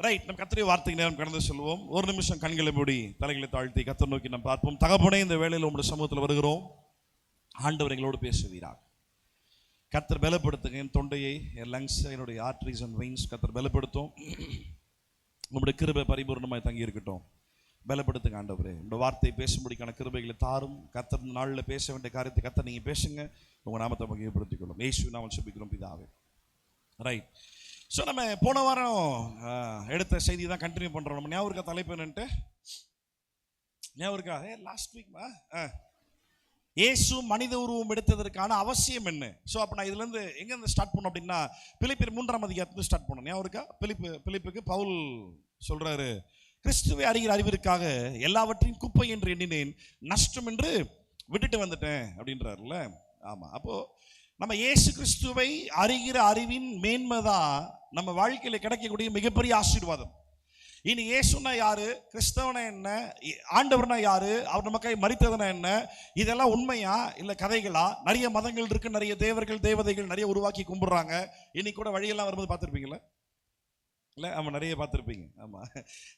Right, நம்ம கர்த்தருடைய வார்த்தை நேரம் கடந்து சொல்லுவோம். ஒரு நிமிஷம் கண்களை மூடி தலைகளை தாழ்த்தி கர்த்தர் நோக்கி நம்ம பார்ப்போம். தகப்பனே, இந்த வேளையில் உங்களுடைய சமூகத்தில் வருகிறோம். ஆண்டவர் எங்களோடு பேசுவீராக. கர்த்தர் பலப்படுத்துங்க. என் தொண்டையை, என் லங்ஸ், என்னுடைய ஆர்டரிஸ் அண்ட் வெயின்ஸ் கர்த்தர் பலப்படுத்தும். உங்களுடைய கிருபை பரிபூர்ணமாய் தங்கி இருக்கட்டும். பலப்படுத்துங்க ஆண்டவரே. உங்களுடைய வார்த்தையை பேசும்படிக்கான கிருபைகளை தாரும். கர்த்தர் இந்த நாளில் பேச வேண்டிய காரியத்தை கர்த்தர் நீங்கள் பேசுங்க. உங்கள் நாமத்தை மகிமைப்படுத்திக் கொள்ளும். இயேசுவின் நாமத்தில் ஜெபிக்கிறோம் பிதாவே. ரைட். ஸோ நம்ம போன வாரம் எடுத்த செய்தி தான் கண்டினியூ பண்ணுறோம். நம்ம ஞாபகம் இருக்கா தலைப்பு என்னன்ட்டு? ஞாபகம் இருக்கா? லாஸ்ட் வீக்மா இயேசு மனித உருவம் எடுத்ததற்கான அவசியம் என்ன? ஸோ அப்போ நான் இதுலேருந்து எங்கேருந்து ஸ்டார்ட் பண்ணோம் அப்படின்னா, பிலிப்பியர் 3ஆம் அதிகாரத்தில் ஸ்டார்ட் பண்ணோம். ஞாபகம் இருக்கா? பிலிப்புக்கு பவுல் சொல்கிறாரு, கிறிஸ்துவை அறிகிற அறிவிற்காக எல்லாவற்றையும் குப்பை என்று எண்ணினேன், நஷ்டம் என்று விட்டுட்டு வந்துட்டேன் அப்படின்றாருல்ல. ஆமாம். அப்போது நம்ம இயேசு கிறிஸ்துவை அறிகிற அறிவின் மேன்மை தான் நம்ம வாழ்க்கையில் கிடைக்கக்கூடிய மிகப்பெரிய ஆசீர்வாதம். இனி இயேசுனா யாரு, கிறிஸ்தவனா என்ன, ஆண்டவர்னா யாரு, அவர் நமக்காக மரித்ததுனா என்ன, இதெல்லாம் உண்மையா இல்லை கதைகளா? நிறைய மதங்கள் இருக்கு, நிறைய தேவர்கள் தேவதைகள் நிறைய உருவாக்கி கும்பிடுறாங்க. இன்னைக்கு கூட வழியெல்லாம் வரும்போது பார்த்துருப்பீங்களா? இல்லை, ஆமாம், நிறைய பார்த்துருப்பீங்க. ஆமாம்.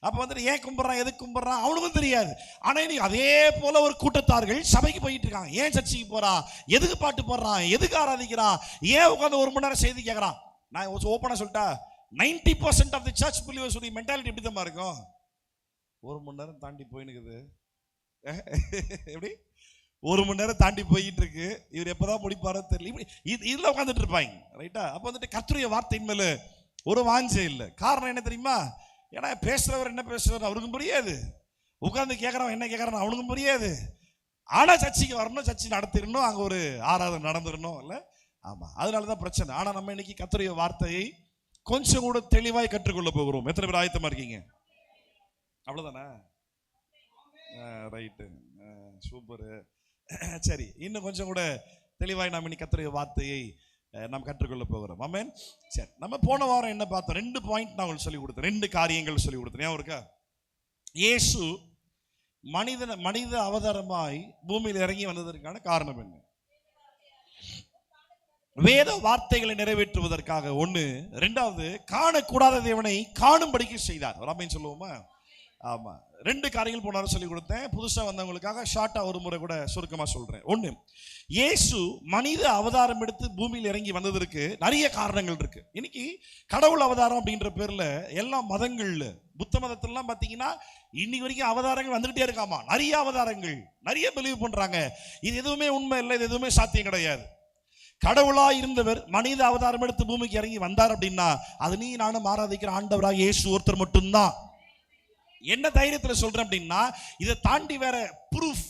அப்போ வந்துட்டு ஏன் கும்பிட்றான், எதுக்கு கும்பிட்றான் அவனுக்கும் தெரியாது. ஆனால் இன்னைக்கு அதே போல ஒரு கூட்டத்தார்கள் சபைக்கு போயிட்டு இருக்காங்க. ஏன் சர்ச்சைக்கு போகிறான், எதுக்கு பாட்டு போடுறான், எதுக்கு ஆராதிக்கிறான், ஏன் உட்காந்து ஒரு மணி நேரம் செய்தி கேட்குறான்? நான் ஓப்பனாக சொல்லிட்டா 90% ஆஃப் தி சர்ச் பிலீவர்ஸ் உடைய மென்டாலிட்டி எப்படி தான் இருக்கும்? ஒரு மணி நேரம் தாண்டி போயினுக்குது. எப்படி ஒரு மணி நேரம் தாண்டி போயிட்டு இருக்கு, இவர் எப்போதான் முடிப்பாரோ தெரியல, இப்படி இதில் உட்காந்துட்டு இருப்பாங்க. ரைட்டா? அப்போ வந்துட்டு கர்த்தருடைய வார்த்தையின் மேலே ஒரு வாஞ்சை இல்லை. காரணம் என்ன தெரியுமா? ஏன்னா பேசுறவர் என்ன பேசுறவர் அவருக்கும் புரியாது, உட்காந்து கேட்கறவன் என்ன கேட்கறான் அவனுக்கும் புரியாது. ஆனால் சர்ச்சைக்கு வரணும், சர்ச்சை நடத்திடணும், அங்கே ஒரு ஆராதனை நடந்துடணும். இல்லை? ஆமாம், அதனால தான் பிரச்சனை. ஆனால் நம்ம இன்னைக்கு கர்த்தருடைய வார்த்தையை கொஞ்சம் கூட தெளிவாய் கற்றுக்கொள்ள போகிறோம். எத்தனை பேர் ஆயத்தமா இருக்கீங்க? அவ்வளோதானே? Right, super. சரி, இன்னும் கொஞ்சம் கூட தெளிவாய் நாம் இன்னைக்கு கர்த்தருடைய வார்த்தையை நாம் கற்றுக்கொள்ள போகிறோம். ஆமென். சரி, நம்ம போன வாரம் என்ன பார்த்தோம்? 2 பாயிண்ட் நான் உங்களுக்கு சொல்லிக் கொடுத்தேன், 2 காரியங்கள் சொல்லிக் கொடுத்தேன். ஞாபகம் இருக்கா? இயேசு மனித அவதாரமாய் பூமியில் இறங்கி வந்ததற்கான காரணம் என்ன? வேத வார்த்தைகளை நிறைவேற்றுவதற்காக ஒன்று. 2வது, காணக்கூடாத தேவனை காணும்படிக்கு செய்தார். ஆமென் சொல்லுவோமா? ஆமா, 2 காரியங்கள் போனாலும் சொல்லி கொடுத்தேன். புதுசா வந்தவங்களுக்காக ஷார்ட்டா ஒரு முறை கூட சுருக்கமா சொல்றேன். 1, இயேசு மனித அவதாரம் எடுத்து பூமியில் இறங்கி வந்ததற்கு நிறைய காரணங்கள் இருக்கு. இன்னைக்கு கடவுள் அவதாரம் அப்படின்ற பேர்ல எல்லா மதங்கள்ல, புத்த மதத்திலாம் பாத்தீங்கன்னா இன்னைக்கு வரைக்கும் அவதாரங்கள் வந்துகிட்டே இருக்காமா. நிறைய அவதாரங்கள், நிறைய பிலீவ் பண்றாங்க. இது எதுவுமே உண்மை இல்லை, இது எதுவுமே சாத்தியம் கிடையாது. கடவுளா இருந்தவர் மனித அவதாரம் எடுத்து பூமிக்கு இறங்கி வந்தார் அப்படின்னா அது நீ நானும் ஆராதிக்கிற ஆண்டவராக இயேசு ஒருத்தர் மட்டும்தான். என்ன தைரியத்தில் சொல்றேன் அப்படின்னா, இதை தாண்டி வேற ப்ரூஃப்,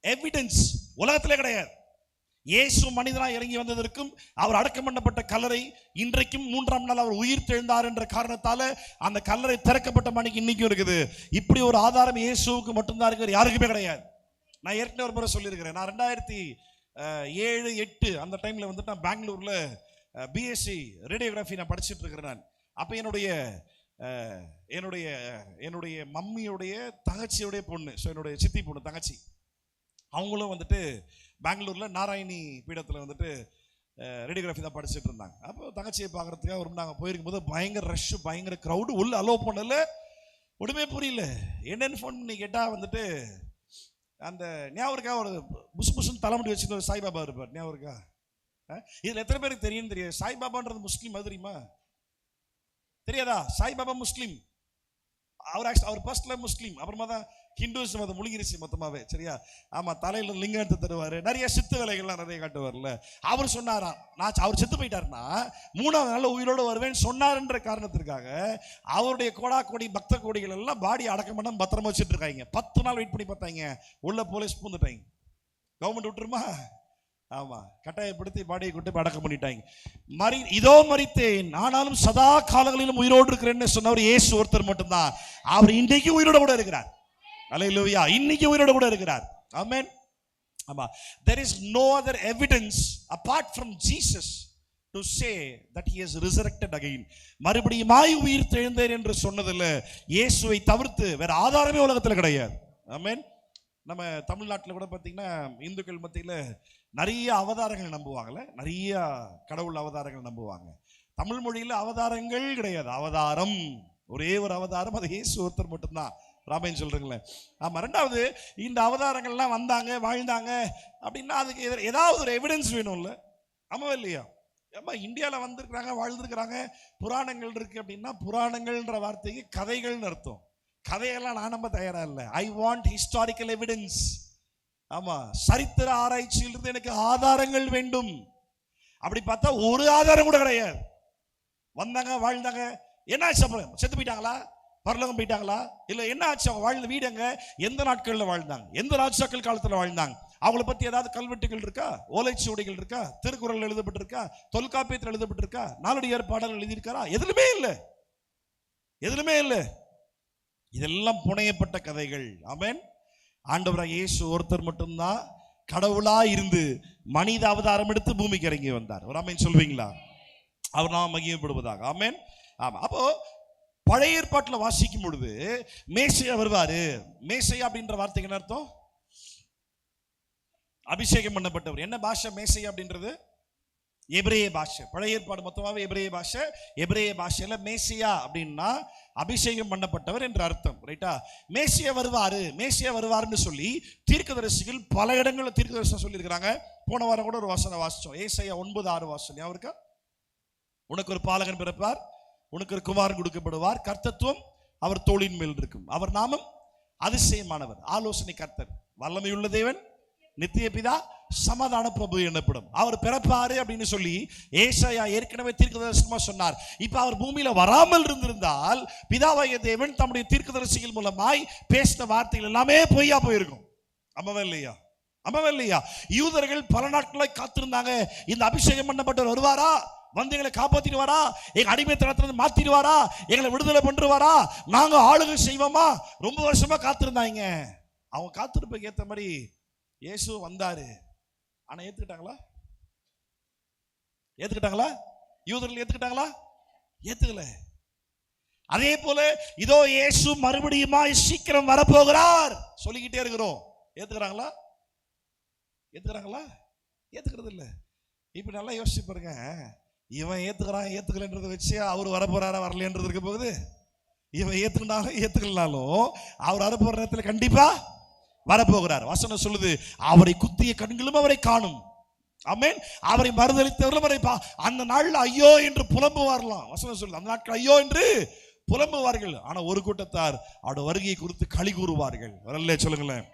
எவிடன்ஸ் உலகத்திலே கிடையாது. இயேசு மனிதனாக இறங்கி வந்ததற்கும் அவர் அடக்கம் பண்ணப்பட்ட கல்லறை இன்றைக்கும் 3ஆம் நாள் அவர் உயிர் தெழுந்தார் என்ற காரணத்தால அந்த கல்லறை திறக்கப்பட்ட மணிக்கு இன்னைக்கும் இருக்குது. இப்படி ஒரு ஆதாரம் இயேசுவுக்கு மட்டும்தான் இருக்கு, யாருக்குமே கிடையாது. நான் ஏற்கனவே ஒரு முறை சொல்லியிருக்கிறேன். நான் 2007, 8 அந்த டைம்ல வந்துட்டு நான் பெங்களூர்ல பிஎஸ்சி ரேடியோகிராஃபி நான் படிச்சுட்டு இருக்கிறேன். நான் அப்போ என்னுடைய மம்மியுடைய தங்கச்சியுடைய பொண்ணு, ஸோ என்னுடைய சித்தி பொண்ணு தங்கச்சி, அவங்களும் வந்துட்டு பெங்களூர்ல நாராயணி பீடத்தில் வந்துட்டு ரேடியோகிராஃபி தான் படிச்சுட்டு இருந்தாங்க. அப்போ தங்கச்சியை பார்க்கறதுக்காக ஒரு நாங்கள் போயிருக்கும் போது பயங்கர ரஷ், பயங்கர க்ரௌடு, உள்ள அலோவ் பண்ணல, ஒன்றுமே புரியல. என்னன்னு ஃபோன் பண்ணி கேட்டால் வந்துட்டு அந்த ஞாபகம் இருக்கா, ஒரு புஷ் புஷ்ன்னு தலைமுடி வச்சுட்டு ஒரு சாய்பாபா இருப்பார். ஞாபகம் இருக்கா? இதில் எத்தனை பேருக்கு தெரியும் தெரியாது? சாய்பாபான்றது முஸ்லீம், அது தெரியுமா? தெரியாதா? சாய்பாபா முஸ்லீம். அவர் ஃபர்ஸ்ட்ல முஸ்லீம், அப்புறமா தான் ஹிந்துஸ் மதம் முழுங்கிருச்சு மொத்தமாவே. சரியா? ஆமா, தலையில லிங்கம் எடுத்து தருவாரு, நிறைய சித்து வேலைகள்லாம் நிறைய காட்டுவார்ல. அவர் சொன்னாரா, நான் அவர் செத்து போயிட்டாருன்னா 3ஆவது நாள் உயிரோடு வருவேன்னு சொன்னாருன்ற காரணத்திற்காக அவருடைய கோடா கோடி பக்த கோடிகள் எல்லாம் பாடி அடக்கம் பண்ண பத்திரமா வச்சுட்டு இருக்காங்க. 10 நாள் வெயிட் பண்ணி பார்த்தாங்க, உள்ள போலீஸ் பூந்துட்டாங்க. கவர்மெண்ட் விட்டுருமா? ஆமா, கட்டாயப்படுத்தி பாடியை கொண்டு அடக்கம் பண்ணிட்டாங்க. இதோ மரித்தேன் ஆனாலும் சதா காலங்களிலும் உயிரோடு இருக்கிறேன்னு சொன்னவர் இயேசு ஒருத்தர் மட்டும்தான். அவர் இன்னைக்கு உயிரோட கூட இருக்கிறார். அல்லேலூயா, இன்னைக்கு உயிரோட கூட இருக்கிறார். ஆமென். ஆமா, there is no other evidence apart from Jesus to say that he has resurrected again. மறுபடியும் உயிர் தெழுந்தார் என்று சொன்னதில்ல, இயேசுவை தவிர்த்து வேற ஆதாரமே உலகத்தில் கிடையாது. ஆமென். நம்ம தமிழ்நாட்டில் கூட பார்த்தீங்கன்னா இந்துக்கள் மத்தியில் நிறைய அவதாரங்கள் நம்புவாங்கல்ல, நிறைய கடவுள் அவதாரங்கள் நம்புவாங்க. தமிழ் மொழியில் அவதாரங்கள் கிடையாது, அவதாரம். ஒரே ஒரு அவதாரம், அது இயேசு ஒருத்தர் மட்டும்தான். ராமன் சொல்றீங்களே. ஆமா. ரெண்டாவது, இந்த அவதாரங்கள்லாம் வந்தாங்க வாழ்ந்தாங்க அப்படின்னா அதுக்கு ஏதாவது ஒரு எவிடன்ஸ் வேணும்ல. ஆமாவா இல்லையா? ஏமா இந்தியாவில் வந்திருக்கிறாங்க வாழ்ந்துருக்கிறாங்க, புராணங்கள் இருக்கு அப்படின்னா புராணங்கள்ன்ற வார்த்தைக்கு கதைகள்னு அர்த்தம். கதையெல்லாம் நான் நம்ப தயாரா இல்லை. I want historical evidence. ஆமா, சரித்திர ஆராய்ச்சியிலிருந்து எனக்கு ஆதாரங்கள் வேண்டும். அப்படி பார்த்தா ஒரு ஆதாரம் கூட கிடையாது. வந்தாங்க வாழ்ந்தாங்க, என்ன ஆச்சு? அப்புறம் செத்து போயிட்டாங்களா? பரலோகம் போயிட்டாங்களா? இல்ல என்ன ஆச்சு? அவங்க வாழ்ந்த வீடுங்க, எந்த நாட்கள்ல வாழ்ந்தாங்க, எந்த ராஜாக்கள் காலத்துல வாழ்ந்தாங்க, அவங்கள பத்தி ஏதாவது கல்வெட்டுகள் இருக்கா, ஓலைச்சுவடிகள் இருக்கா, திருக்குறள் எழுதப்பட்டிருக்கா, தொல்காப்பியத்தில் எழுதப்பட்டிருக்கா, நாலடியார் பாடல்கள் எழுதியிருக்காரா? எதுலுமே இல்லை, எதுலுமே இல்லை. இதெல்லாம் புனையப்பட்ட கதைகள். ஆமென். ஆண்டவராக இயேசு ஒருத்தர் மட்டும்தான் கடவுளா இருந்து மனித அவதாரம் எடுத்து பூமிக்கு இறங்கி வந்தார். ஒரு ஆமென் சொல்வீங்களா? அவர் நாம் மகிமைப்படுவதாக. ஆமென். ஆமா. அப்போ பழைய ஏற்பாட்டில் வாசிக்கும் பொழுது மேசையா வருவாரு. மேசையா அப்படின்ற வார்த்தைக்கு என்ன அர்த்தம்? அபிஷேகம் பண்ணப்பட்டவர். என்ன பாஷை மேசையா அப்படின்றது? எபிரேய பாஷை. பழைய ஏற்பாடு மொத்தமாவே எபிரேய பாஷை. எபிரேய பாஷையில மேசியா அப்படின்னா அபிஷேகம் பண்ணப்பட்டவர் என்ற அர்த்தம். ரைட்டா? மேசியா வருவாரு, மேசியா வருவாருன்னு சொல்லி தீர்க்கதரிசிகள் பல இடங்களில் தீர்க்கதரிசனம் சொல்லியிருக்கிறாங்க. போன வாரம் கூட ஒரு வசனம் வாசிச்சோம். ஏசாயா 9:6 வாசனம் ஞாபகம் இருக்கா? உனக்கு ஒரு பாலகன் பிறப்பார், உனக்கு ஒரு குமாரன் கொடுக்கப்படுவார், கர்த்தத்துவம் அவர் தோளின் மேல் இருக்கும், அவர் நாமம் அதிசயமானவர், ஆலோசனை கர்த்தர், வல்லமையுள்ள தேவன், நித்திய பிதா, சமாதான பிரபு எனப்படும். அவர் பிறப்பாரு அப்படின்னு சொல்லி ஏசாயா ஏற்கனவே தீர்க்கதரிசனமா சொன்னார். இப்ப அவர் பூமியில வராமல் இருந்திருந்தால் பிதாவாகிய தேவன் தம்முடைய தீர்க்கதரிசிகள் மூலமாய் பேசின வார்த்தைகள் எல்லாமே பொய்யா போயிருக்கும். ஆமாவா இல்லையா? ஆமாவா இல்லையா? யூதர்கள் பல நாட்களாய் காத்திருந்தாங்க, இந்த அபிஷேகம் பண்ணப்பட்டவர் வருவாரா, வந்து எங்களை காப்பாத்திடுவாரா, எங்க அடிமைத்தனத்திலிருந்து மாத்திடுவாரா, எங்களை விடுதலை பண்ணுவாரா, நாங்க ஆளுகை செய்வோமா, ரொம்ப வருஷமா காத்திருந்தாங்க. அவங்க காத்திருப்புக்கு ஏற்ற மாதிரி இயேசு வந்தாரு. ஆனா ஏத்துக்கிட்டாங்களா? ஏத்துக்கிட்டாங்களா? யூதர்கள் ஏத்துக்கிட்டாங்களா? ஏத்துக்கல. அதே போல இதோ இயேசு மறுபடியும் சீக்கிரம் வரப்போகிறார் சொல்லிக்கிட்டே இருக்கிறோம். ஏத்துக்கிறாங்களா? ஏத்துக்கிறாங்களா? ஏத்துக்கிறது இல்ல. இப்ப நல்லா யோசிச்சு பாருங்க. இவன் ஏத்துக்கிறான் ஏத்துக்கலன்றதை வச்சு அவர் வரப்போறாரா வரலன்றது இருக்க போகுது. இவன் ஏத்துக்கினாலும் ஏத்துக்கலனாலும் அவர் வரப்போற நேரத்தில் கண்டிப்பா வரப்போகிறார். வசனம் சொல்லுது, அவரை குத்திய கண்களும் அவரை காணும். ஆமென். அவரை மறுதலித்தவர்களும் அவரை அந்த நாள்ல ஐயோ என்று புலம்புவார்களாம். வசனம் சொல்லுது, அந்த நாட்கள் ஐயோ என்று புலம்புவார்கள். ஆனா ஒரு கூட்டத்தார் அவருடைய வருகையை குறித்து களி கூறுவார்கள். வரல சொல்லுங்களேன்.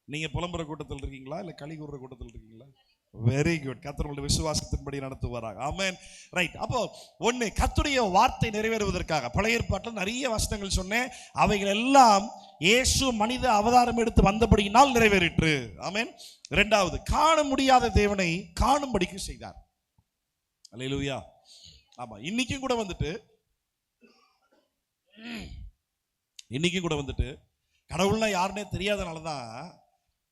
நீங்க புலம்புற கூட்டத்தில் இருக்கீங்களா இல்ல களி கூறுற கூட்டத்தில் இருக்கீங்களா? Very good. கர்த்தருடைய விசுவாசத்தின்படி நடத்துவாராக. ஆமென். ரைட். அப்போ ஒண்ணு, கர்த்தருடைய வார்த்தை நிறைவேறுவதற்காக பழைய ஏற்பாட்டில் நிறைய வசனங்கள் சொன்னேன். அவைகள் எல்லாம் இயேசு மனித அவதாரம் எடுத்து வந்தபடியினால் நிறைவேறிற்று. ஆமென். இரண்டாவது, காண முடியாத தேவனை காணும்படிக்கு செய்தார். அல்லேலூயா. ஆமா. இன்னைக்கும் கூட வந்துட்டு கடவுள்னா யாருன்னே தெரியாதனாலதான்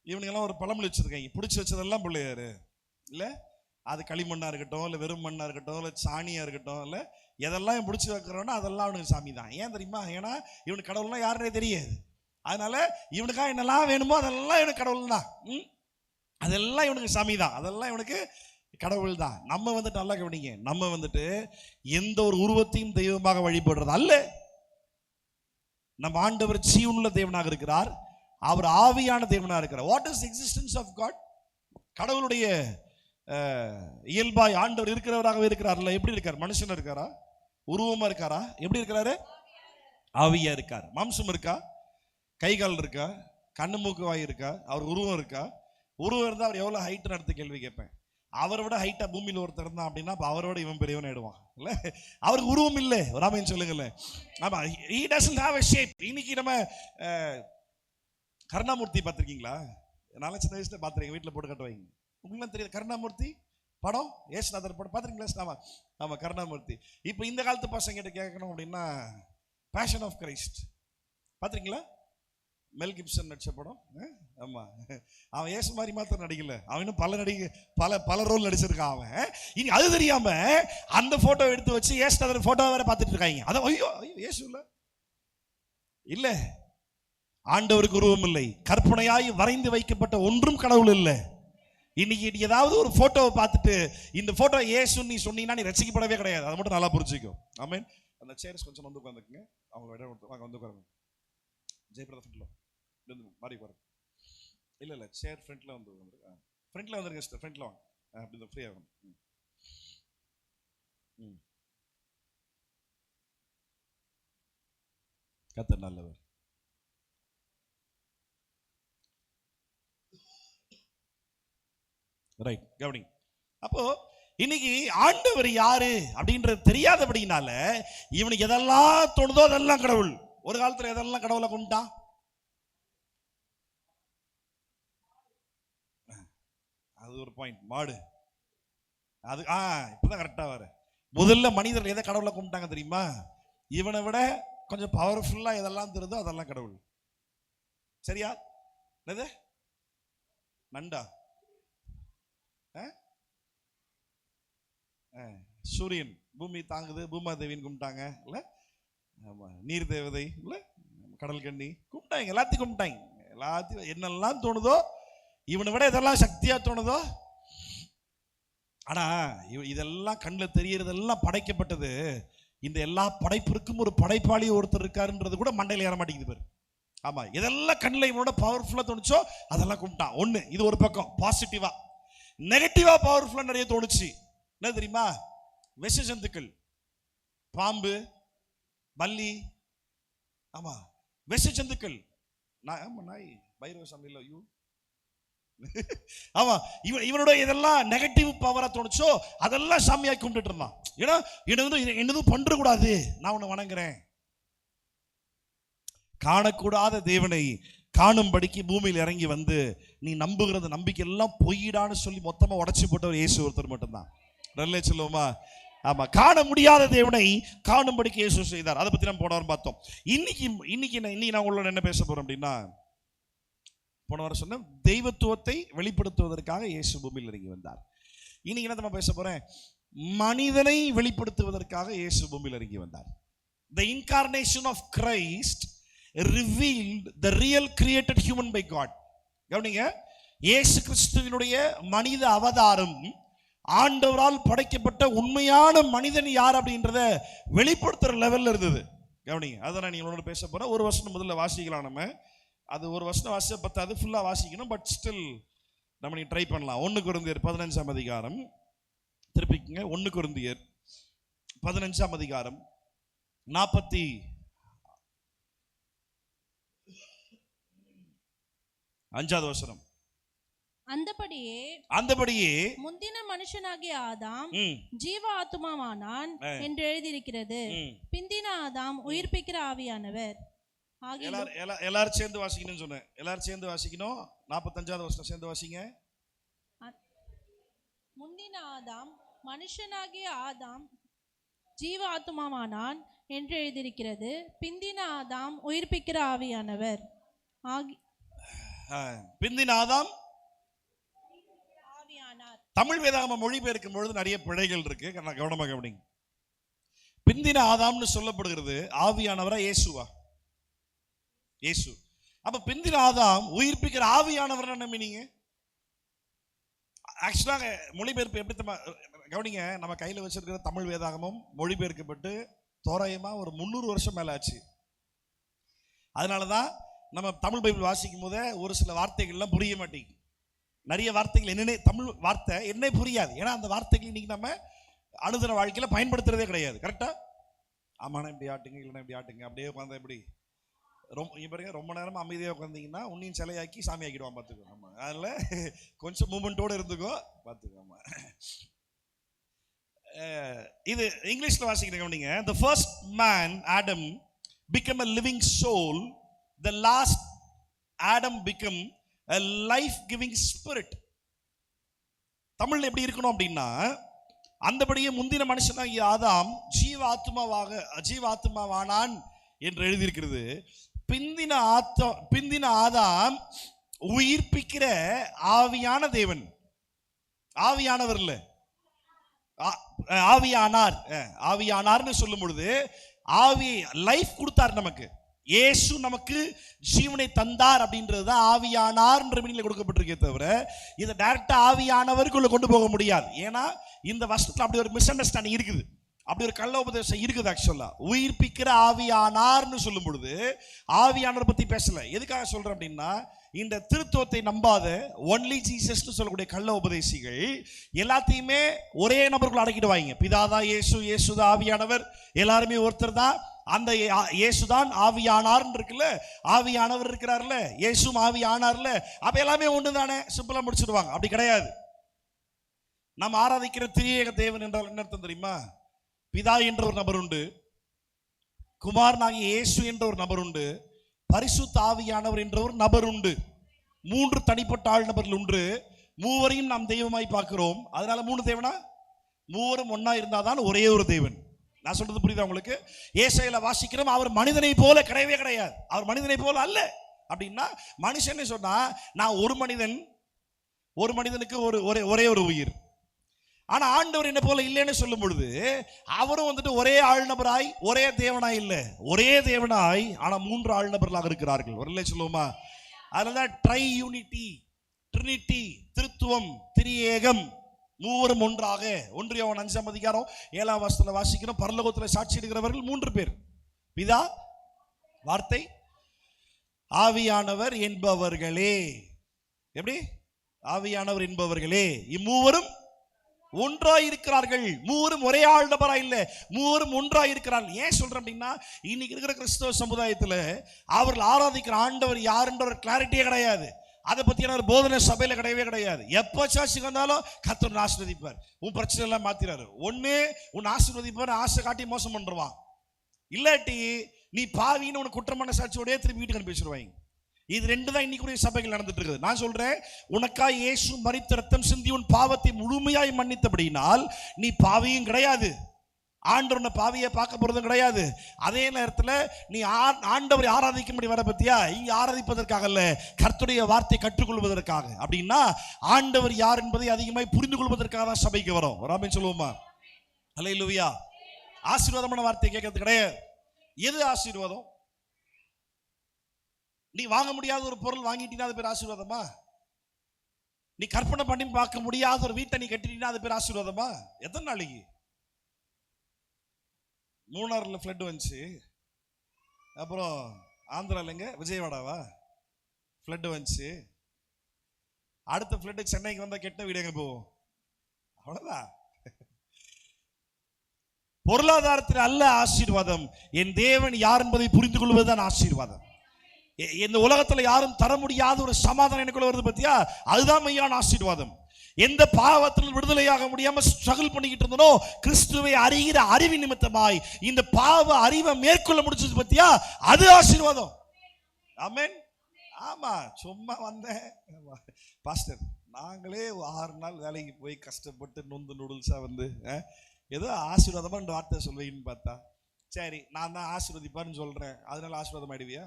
இவனுங்கெல்லாம் ஒரு பழமொழி வச்சிருக்காங்க, பிடிச்சி வச்சதெல்லாம் பிள்ளையாரு இல்ல, அது களிமண்ணா இருக்கட்டும், இல்ல வெறும் மண்ணா இருக்கட்டும், இல்ல சாணியா இருக்கட்டும், இல்ல எதெல்லாம் பிடிச்சி வைக்கிறோன்னா அதெல்லாம் அவனுக்கு சாமி தான். ஏன் தெரியுமா? ஏன்னா இவனுக்கு கடவுள்னா யாருன்னே தெரியாது. அதனால இவனுக்கா என்னெல்லாம் வேணுமோ அதெல்லாம் இவனுக்கு கடவுள் தான். அதெல்லாம் இவனுக்கு சாமி தான், அதெல்லாம் இவனுக்கு கடவுள் தான். நம்ம வந்துட்டு நல்லா கவனிங்க, நம்ம வந்துட்டு எந்த ஒரு உருவத்தையும் தெய்வமாக வழிபடுறது அல்ல. நம்ம ஆண்டவர் ஜீவனுள்ள தேவனாக இருக்கிறார், அவர் ஆவியான தேவனாக இருக்கிறார். What is existence of God? கடவுளுடைய இயல்பாய் ஆண்டவர் இருக்கிறவராகவே இருக்கிறார்ல. எப்படி இருக்கார்? மனுஷன் இருக்காரா? உருவமா இருக்காரா? எப்படி இருக்கிறாரு? ஆவியா இருக்கார். மாம்சம் இருக்கா? கை கால் இருக்கா? கண்ணு மூக்கு வாய் இருக்கா? அவர் உருவம் இருக்கா? உருவம் இருந்தால் அவர் எவ்வளவு ஹைட் நடத்து கேள்வி கேட்பேன். அவரை விட ஹைட்டா பூமியில் ஒருத்தர் இருந்தான் அப்படின்னா அவரோட இவன் பெரியவன் ஆயிடுவான் இல்ல. அவருக்கு உருவம் இல்லை. ராமன் சொல்லுங்களேன். ஆமா, he doesn't have a shape. இன்னைக்கு நம்ம கருணாமூர்த்தி பார்த்திருக்கீங்களா? நான் சின்ன வயசுல பார்த்துருக்கேன், வீட்டில் போட்டு கட்ட வைங்க. உங்களுக்கு தெரியாது கருணாமூர்த்தி படம்? ஏசுநாதர் படம் பார்த்துருக்கீங்களா? ஆமா ஆமா, கருணாமூர்த்தி. இப்போ இந்த காலத்து பசங்க கிட்ட கேட்கணும் அப்படின்னா பேஷன் ஆஃப் கிரைஸ்ட் பார்த்துருக்கீங்களா? மெல் கிப்சன் நடிச்ச படம். ஆமா, அவன் ஏசு மாதிரி மாத்திரம் நடிக்கல, அவனும் பல ரோல் நடிச்சிருக்கான் அவன். இனி அது தெரியாம அந்த போட்டோ எடுத்து வச்சு ஏசுநாதர் போட்டோ வேற பார்த்துட்டு இருக்காங்க. அதான் ஐயோ ஐயோ ஏசு இல்ல. ஆண்டவருக்கு உருவம் இல்லை, கற்பனையாய் வரைந்து வைக்கப்பட்ட ஒன்றும் கடவுள் இல்லை. இன்னைக்கு ஏதாவது ஒரு போட்டோவை பார்த்துட்டு இந்த போட்டோ ஏசுன்னு நீ சொன்னீங்கன்னா நீ ரசிக்கப்படவே கிடையாது. அதை மட்டும் நல்லா புரிஞ்சுக்கும். ஆமென். அந்த சேர்ஸ் கொஞ்சம் வந்து உட்காந்துக்குங்க. அவங்க இடம் கொடுத்து வாங்க, வந்து உட்காருங்க. ஜெயபிரதா ஃப்ரெண்ட்ல மாறி உட்காருங்க. இல்லை சேர் ஃப்ரண்ட்ல வந்து ஃப்ரண்ட்ல வந்துருங்க சிஸ்டர், ஃப்ரண்ட்ல வாங்க. அப்படி ஃப்ரீ ஆகும். கர்த்தர் நல்லவர். ரைட், கவனி. அப்போ இன்னைக்கு ஆண்டவர் யாரு அப்படின்றது தெரியாதபடினால இவனுக்கு எதெல்லாம் தோணுதோ அதெல்லாம் கடவுள். ஒரு காலத்துல எதெல்லாம் கடவுளை கொண்டான்? அது ஒரு பாயிண்ட். மாடு அது இப்பதான் கரெக்டா வர. முதல்ல மனிதர்கள் எதை கடவுளை கும்பிட்டாங்க தெரியுமா? இவனை விட கொஞ்சம் பவர்ஃபுல்லா எதெல்லாம் தெரியுதோ அதெல்லாம் கடவுள். சரியா? என்னது நண்டா? சூரியன் பூமி தாங்குது, பூமாதேவின்னு கும்பிட்டாங்க இல்ல? ஆமா, நீர் தேவதை இல்ல, கடல் கண்ணி கும்பிட்டாங்க, எல்லாத்தையும் கும்பிட்டாங்க. எல்லாத்தையும் என்னெல்லாம் தோணுதோ, இவனை விட இதெல்லாம் சக்தியா தோணுதோ. ஆனா இதெல்லாம் கண்ணில் தெரியறதெல்லாம் படைக்கப்பட்டது. இந்த எல்லா படைப்பிற்கும் ஒரு படைப்பாளி ஒருத்தர் இருக்காருன்றது கூட மண்டையில் ஏற மாட்டேங்குது பேர். ஆமா, இதெல்லாம் கண்ணில் இவனோட பவர்ஃபுல்லா தோணுச்சோ அதெல்லாம் கும்பிட்டான். ஒண்ணு இது ஒரு பக்கம் பாசிட்டிவா. நெகட்டிவா பவர்ஃபுல்லா நிறைய தோணுச்சு. என்ன தெரியுமா? விஷ ஜந்துக்கள், பாம்பு, பல்லி. ஆமா, விஷ ஜந்துக்கள். நாய் பைரவ சமையல். ஐயோ, ஆமா, இவனோட இதெல்லாம் நெகட்டிவ் பவரா தோணுச்சோ அதெல்லாம் சாமியாக்கி கும்பிட்டு இருந்தான். ஏன்னா என்னதும் பண்ற கூடாது, நான் உன்னை வணங்குறேன். காணக்கூடாத தேவனை காணும்படிக்கு பூமியில் இறங்கி வந்து நீ நம்புகிறது நம்பிக்கை எல்லாம் பொய்யிடான்னு சொல்லி மொத்தமா உடைச்சு போட்டவர் இயேசு ஒருத்தர் மட்டும்தான். நல்ல சொல்லுவோமா? ஆமா, காண முடியாத தேவனை காணும்படிக்கு இயேசு செய்தார். அதை பத்தி நம்ம போன வாரம் பார்த்தோம். இன்னைக்கு நான் உங்களோட என்ன பேச போறேன் அப்படின்னா, போன வாரம் சொன்ன தெய்வத்துவத்தை வெளிப்படுத்துவதற்காக இயேசு பூமியில் இறங்கி வந்தார். இன்னைக்கு என்ன நம்ம பேச போறேன்? மனிதனை வெளிப்படுத்துவதற்காக இயேசு பூமியில் இறங்கி வந்தார். The incarnation of Christ revealed the real created human by God. கவனிங்க, இயேசு கிறிஸ்துவினுடைய மனித அவதாரம் ஆண்டவரால் படைக்கப்பட்ட உண்மையான மனிதன் யார் அப்படின்றத வெளிப்படுத்துற லெவல்ல இருந்தது. கவனிங்க, அதான் நீங்க உங்களோட பேச போறேன். ஒரு வருஷம் முதல்ல வாசிக்கலாம். நம்ம அது ஒரு வருஷம் வாசிச்ச பத்தாது, ஃபுல்லா வாசிக்கணும். பட் ஸ்டில் நம்ம நீங்க ட்ரை பண்ணலாம். 1 கொரிந்தியர் 15ஆம் அதிகாரம் திருப்பிக்குங்க. 1 கொரிந்தியர் 15ஆம் அதிகாரம் 45வது வசனம். அந்தபடியே முந்தின மனுஷனாகிய ஆதாம் ஜீவ ஆத்துமாவானான் என்று எழுதியிருக்கிறது. பிந்தின ஆதாம் உயிர்ப்பிக்கிற ஆவியானவர். எல்லாரும் சேர்ந்து வாசிக்கணும்னு சொன்னேன். எல்லாரும் சேர்ந்து வாசிக்கணும். 45வது வசனம் சேர்ந்து வாசிங்க. முந்தின ஆதாம் மனுஷனாகிய ஆதாம் ஜீவ ஆத்துமாவானான் என்று எழுதியிருக்கிறது. பிந்தின ஆதாம் உயிர்ப்பிக்கிற ஆவியானவர். பிந்தின ஆதாம் தமிழ் வேதாகம மொழிபெயர்க்கும் பொழுது நிறைய பிழைகள் இருக்கு, கவனமாக கவனிங்க. பிந்தின ஆதாம்னு சொல்லப்படுகிறது ஆவியானவரா இயேசுவா? இயேசு. அப்ப பிந்தின ஆதாம் உயிர்ப்பிக்கிற ஆவியானவர் என்ன மீனிங்? ஆக்சுவலாக மொழிபெயர்ப்பு எப்படி கவனிங்க. நம்ம கையில் வச்சிருக்கிற தமிழ் வேதாகமம் மொழிபெயர்க்கப்பட்டு தோராயமா ஒரு 300 வருஷம் மேல ஆச்சு. அதனாலதான் நம்ம தமிழ் பைபிள் வாசிக்கும் போதே ஒரு சில வார்த்தைகள்லாம் புரிய மாட்டேங்குது. நிறைய வார்த்தைகள் என்னன்னே தமிழ் வார்த்தை என்ன புரியாது. ஏன்னா அந்த வார்த்தைகள் இன்னைக்கு நம்ம அனுதின வாழ்க்கையில பயன்படுத்துறதே கிடையாது. கரெக்டா? ஆமாண்ணா இப்படி ஆட்டுங்க, இல்லைன்னா இப்படி ஆட்டுங்க, அப்படியே உட்காந்தா எப்படி ரொம்ப நேரம் அமைதியாக உட்காந்தீங்கன்னா உன்னையும் சிலையாக்கி சாமி ஆக்கிடுவான் பார்த்துக்கோ. ஆமா, அதனால கொஞ்சம் மூமெண்டோட இருந்துக்கோ, பார்த்துக்கோ. ஆமா, இது இங்கிலீஷ்ல வாசிக்கிறேன் கவனிங்க. The first man Adam became a living soul. The last Adam became a life giving spirit. தமிழ்ல எப்படி இருக்கணும் அப்படின்னா, அந்தபடியே முந்தின மனுஷனாகிய ஆதாம் ஜீவ ஆத்துமாவானான் என்று எழுதியிருக்கிறது. பிந்தின ஆதாம் உயிர்ப்பிக்கிற ஆவியான தேவன். ஆவியானவர் இல்ல, ஆவியானார்னு சொல்லும் பொழுது ஆவி லைஃப் கொடுத்தார் நமக்கு. இயேசு நமக்கு ஜீவனை தந்தார் அப்படின்றது தான் ஆவியானார் என்ற மீனிங்ல கொடுக்கப்பட்டிருக்கே தவிர இதை டைரக்டா ஆவியானவருக்குள்ள கொண்டு போக முடியாது. ஏன்னா இந்த வசனத்துல அப்படி ஒரு மிஸ் அண்டர்ஸ்டாண்டிங் இருக்குது. அப்படி ஒரு கள்ள உபதேசம் இருக்குது. ஆக்சுவலா உயிர்ப்பிக்கிற ஆவியானார்னு சொல்லும் பொழுது ஆவியானவர் பத்தி பேசல. எதுக்காக சொல்றேன் அப்படின்னா, இந்த திருத்துவத்தை நம்பாத ஒன்லி ஜீசஸ்னு சொல்லக்கூடிய கள்ள உபதேசிகள் எல்லாத்தையுமே ஒரே நபர்கள் அடக்கிடுவாங்க. பிதாதான் இயேசு, இயேசுதான் ஆவியானவர், எல்லாருமே ஒருத்தர் தான். அந்த இயேசுதான் ஆவியானார் இருக்குல்ல, ஆவியானவர் இருக்கிறார்ல, இயேசும் ஆவியானார்ல, அப்ப எல்லாமே ஒன்று தானே, சிம்பிளா முடிச்சிடுவாங்க. அப்படி கிடையாது. நாம் ஆராதிக்கிற திரியேக தேவன் என்றால் என்ன அர்த்தம் தெரியுமா? பிதா என்ற ஒரு நபர் உண்டு, குமாரனாகிய இயேசு என்ற ஒரு நபர் உண்டு, பரிசுத்த ஆவியானவர் என்ற ஒரு நபர் உண்டு. 3 தனிப்பட்ட ஆள் நபர்கள் உண்டு. மூவரையும் நாம் தெய்வமாய் பார்க்கிறோம். அதனால 3 தேவனா? மூவரும் ஒன்னா இருந்தாதான் ஒரே ஒரு தேவன். நான் சொல்றது புரியுதா உங்களுக்கு? ஏசாயால வாசிக்கிறோம், அவர் மனிதனை போல கிடையவே கிடையாது. அவர் மனிதனை போல அல்ல. அப்படின்னா மனுஷன் சொன்னா, நான் ஒரு மனிதன், ஒரு மனிதனுக்கு ஒரே ஒரு உயிர். ஆனா ஆண்டவர் என்ன போல இல்லைன்னு சொல்லும் பொழுது அவரும் வந்துட்டு ஒரே ஆழ்நபராய் ஒரே தேவனாய் இல்ல, ஒரே தேவனாய் ஆனா 3 ஆழ்நபர்களாக இருக்கிறார்கள். ஒரு சொல்லுவோமா? அதனாலதான் ட்ரை யூனிட்டி, ட்ரினிட்டி, திருத்துவம், திரியேகம், மூவரும் ஒன்றாக. 1 யோவான் 5ஆம் அதிகாரம் 7ஆம் வசனத்துல வாசிக்கிறோம், பரலோகத்தில் சாட்சி எடுக்கிறவர்கள் 3 பேர், பிதா, வார்த்தை, ஆவியானவர் என்பவர்களே. எப்படி? ஆவியானவர் என்பவர்களே. இம்மூவரும் ஒன்றாய் இருக்கிறார்கள். மூவரும் ஒரே ஆள் நபரா இல்ல, மூவரும் ஒன்றாய் இருக்கிறார்கள். ஏன் சொல்றேன் அப்படின்னா, இன்னைக்கு இருக்கிற கிறிஸ்தவ சமுதாயத்தில் அவர்கள் ஆராதிக்கிற ஆண்டவர் யாருன்ற ஒரு கிளாரிட்டியே கிடையாது. அதை பத்தியான ஒரு போதனை சபையில கிடையவே கிடையாது. எப்போ சாட்சிக்கு வந்தாலும் கர்த்தர் ஆசீர்வதிப்பார், உன் பிரச்சனை எல்லாம் மாத்திராரு. ஒண்ணு உன் ஆசீர்வதிப்பார், ஆசை காட்டி மோசம் பண்றான். இல்லாட்டி நீ பாவின்னு உனக்கு குற்றமான சாட்சியோடய திரும்பி வீட்டுக்கு அனுப்பி வச்சிருவாங்க. இது 2 தான் இன்னைக்குரிய சபைகள் நடந்துட்டு இருக்குது. நான் சொல்றேன், உனக்காய் இயேசு மரித்து ரத்தம் சிந்தி உன் பாவத்தை முழுமையாய் மன்னித்தபடினால் நீ பாவியும் கிடையாது, ஆண்டவர் உன்னை பாவியை பார்க்க போறதும் கிடையாது. அதே நேரத்தில் நீ ஆண்டவரை ஆராதிக்கும்படி வர பத்தியா, இங்க ஆராதிப்பதற்காக அல்ல, கர்த்தருடைய வார்த்தை கற்றுக்கொள்வதற்காக. அப்படின்னா ஆண்டவர் யார் என்பதை அதிகமாய் புரிந்து கொள்வதற்காக தான் சபைக்கு வரோம். வராமன்னு சொல்லுவோமா? அல்லேலூயா. ஆசீர்வாதமான வார்த்தை கேட்கறது கிடையாது. எது ஆசீர்வாதம்? நீ வாங்க முடியாத ஒரு பொருள் வாங்கிட்டீங்கன்னா அது பேர் ஆசீர்வாதமா? நீ கற்பனை பண்ணி பார்க்க முடியாத ஒரு வீட்டை நீ கட்டிட்டீங்கன்னா அது பேர் ஆசீர்வாதமா? எத்தனை நாளைக்கு? மூணாறுல ஃப்ளட் வந்துச்சு, அப்புறம் ஆந்திராலங்க விஜயவாடாவா ஃப்ளட் வந்துச்சு, அடுத்த ஃப்ளட் சென்னைக்கு வந்தா கெட்ட வீடு எங்க போவோம்? அவ்வளவுதான். பொருளாதாரத்தில் அல்ல ஆசீர்வாதம், என் தேவன் யார் என்பதை புரிந்து கொள்வதுதான் ஆசீர்வாதம். இந்த உலகத்துல யாரும் தர முடியாத ஒரு சமாதானம் எனக்குள்ள வருது பத்தியா, அதுதான் மெய்யான ஆசீர்வாதம். எந்த பாவத்தில் விடுதலையாக முடியாம ஸ்ட்ரகிள் பண்ணிக்கிட்டு இருந்தனோ, கிறிஸ்துவை அறிகிற அறிவு நிமித்தமாய் இந்த பாவ அறிவை மேற்கொள்ள முடிச்சது பத்தியா, அது ஆசீர்வாதம். ஆமென். ஆமா, சும்மா வந்தேன் பாஸ்டர், நாங்களே 6 நாள் வேலைக்கு போய் கஷ்டப்பட்டு நொந்து நூடுல்ஸா வந்து ஏதோ ஆசீர்வாதமா 2 வார்த்தை சொல்வீங்கன்னு பார்த்தா, சரி நான் தான் ஆசீர்வதிப்பாருன்னு சொல்றேன், அதனால ஆசீர்வாதம் ஆயிடுவியா?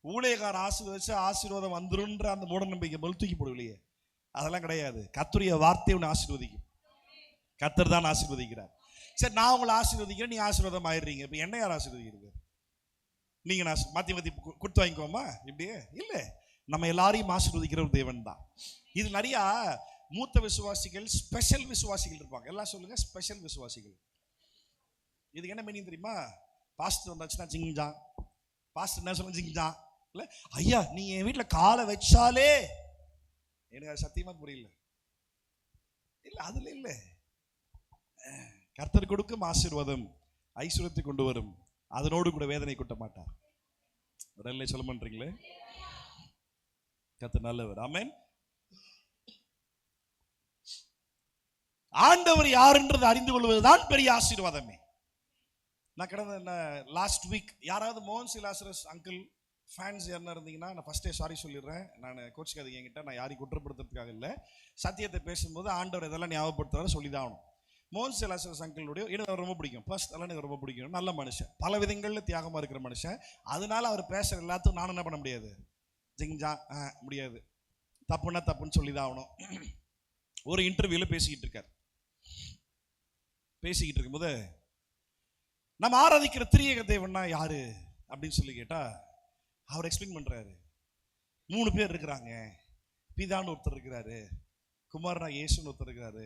ஊழியக்கார ஆசீர்வதிச்சு ஆசீர்வாதம் வந்துருன்ற அந்த மூட நம்பிக்கை மேல் தூக்கி போடுவில்லையே, அதெல்லாம் கிடையாது. கர்த்தருடைய வார்த்தை உன்னை ஆசீர்வதிக்கும். கர்த்தர் தான் ஆசீர்வதிக்கிறார். சரி, நான் உங்களை ஆசீர்வதிக்கிறேன், நீங்க ஆசீர்வாதம் ஆயிடுறீங்க. இப்ப என்ன யார் ஆசீர்வதிக்கிறது? நீங்க மாத்தி மாத்தி கொடுத்து வாங்கிக்கோமா? இப்படியே இல்ல, நம்ம எல்லாரையும் ஆசீர்வதிக்கிற ஒரு தேவன் தான். இது நிறைய மூத்த விசுவாசிகள், ஸ்பெஷல் விசுவாசிகள் இருப்பாங்க. எல்லாம் சொல்லுங்க, ஸ்பெஷல் விசுவாசிகள். இதுக்கு என்ன மீனிங் தெரியுமா? பாஸ்டர் வந்தாச்சுன்னா ஜிங்ஜா, பாஸ்டர் என்ன சொல்ல ஜிங்ஜா இல்ல, ஐயா நீ என் வீட்டுல காலை வச்சாலே எனக்கு சத்தியமா புரியல. இல்ல அதுல இல்ல, கர்த்தர் கொடுக்கும் ஆசீர்வாதம் ஐஸ்வர்யத்தை கொண்டு வரும், அதனோடு கூட வேதனை கொட்ட மாட்டார். உடல்ல சொல்ல பண்றீங்களே, கர்த்தர் நல்லவர். ஆமென். ஆண்டவர் யாருன்றது அறிந்து கொள்வதுதான் பெரிய ஆசீர்வாதமே. நான் கடந்த லாஸ்ட் வீக் யாராவது மோகன் சிலாசரஸ் அங்கிள் ஃபேன்ஸ் யாருன்னா இருந்தீங்கன்னா நான் ஃபர்ஸ்டே சாரி சொல்லிடுறேன். நான் கோச்சிக்காதீங்க என்கிட்ட, நான் யாரையும் குற்றப்படுத்துறதுக்காக இல்லை. சத்தியத்தை பேசும்போது ஆண்டவர் இதெல்லாம் ஞாபகப்படுத்துறாரு, சொல்லிதான் ஆகணும். மோகன் சிலாசரஸ் அங்கிளுடைய எனக்கு ரொம்ப பிடிக்கும். ஃபர்ஸ்ட் அதெல்லாம் எனக்கு ரொம்ப பிடிக்கும். நல்ல மனுஷன், பல விதங்களில் தியாகமாக இருக்கிற மனுஷன். அதனால அவர் பேசுகிற எல்லாத்துக்கும் நானும் என்ன பண்ண முடியாது, ஜிங்ஜா முடியாது, தப்புன்னா தப்புன்னு சொல்லி தான் ஆகணும். ஒரு இன்டர்வியூவில் பேசிக்கிட்டு இருக்கும்போது நம்ம ஆராதிக்கிற திரியேக தேவன்னா யாரு அப்படின்னு சொல்லி கேட்டா அவர் எக்ஸ்பிளைன் பண்றாரு. 3 பேர் இருக்கிறாங்க, பிதான்னு ஒருத்தர் இருக்கிறாரு, குமாரனா இயேசுன்னு ஒருத்தர் இருக்கிறாரு,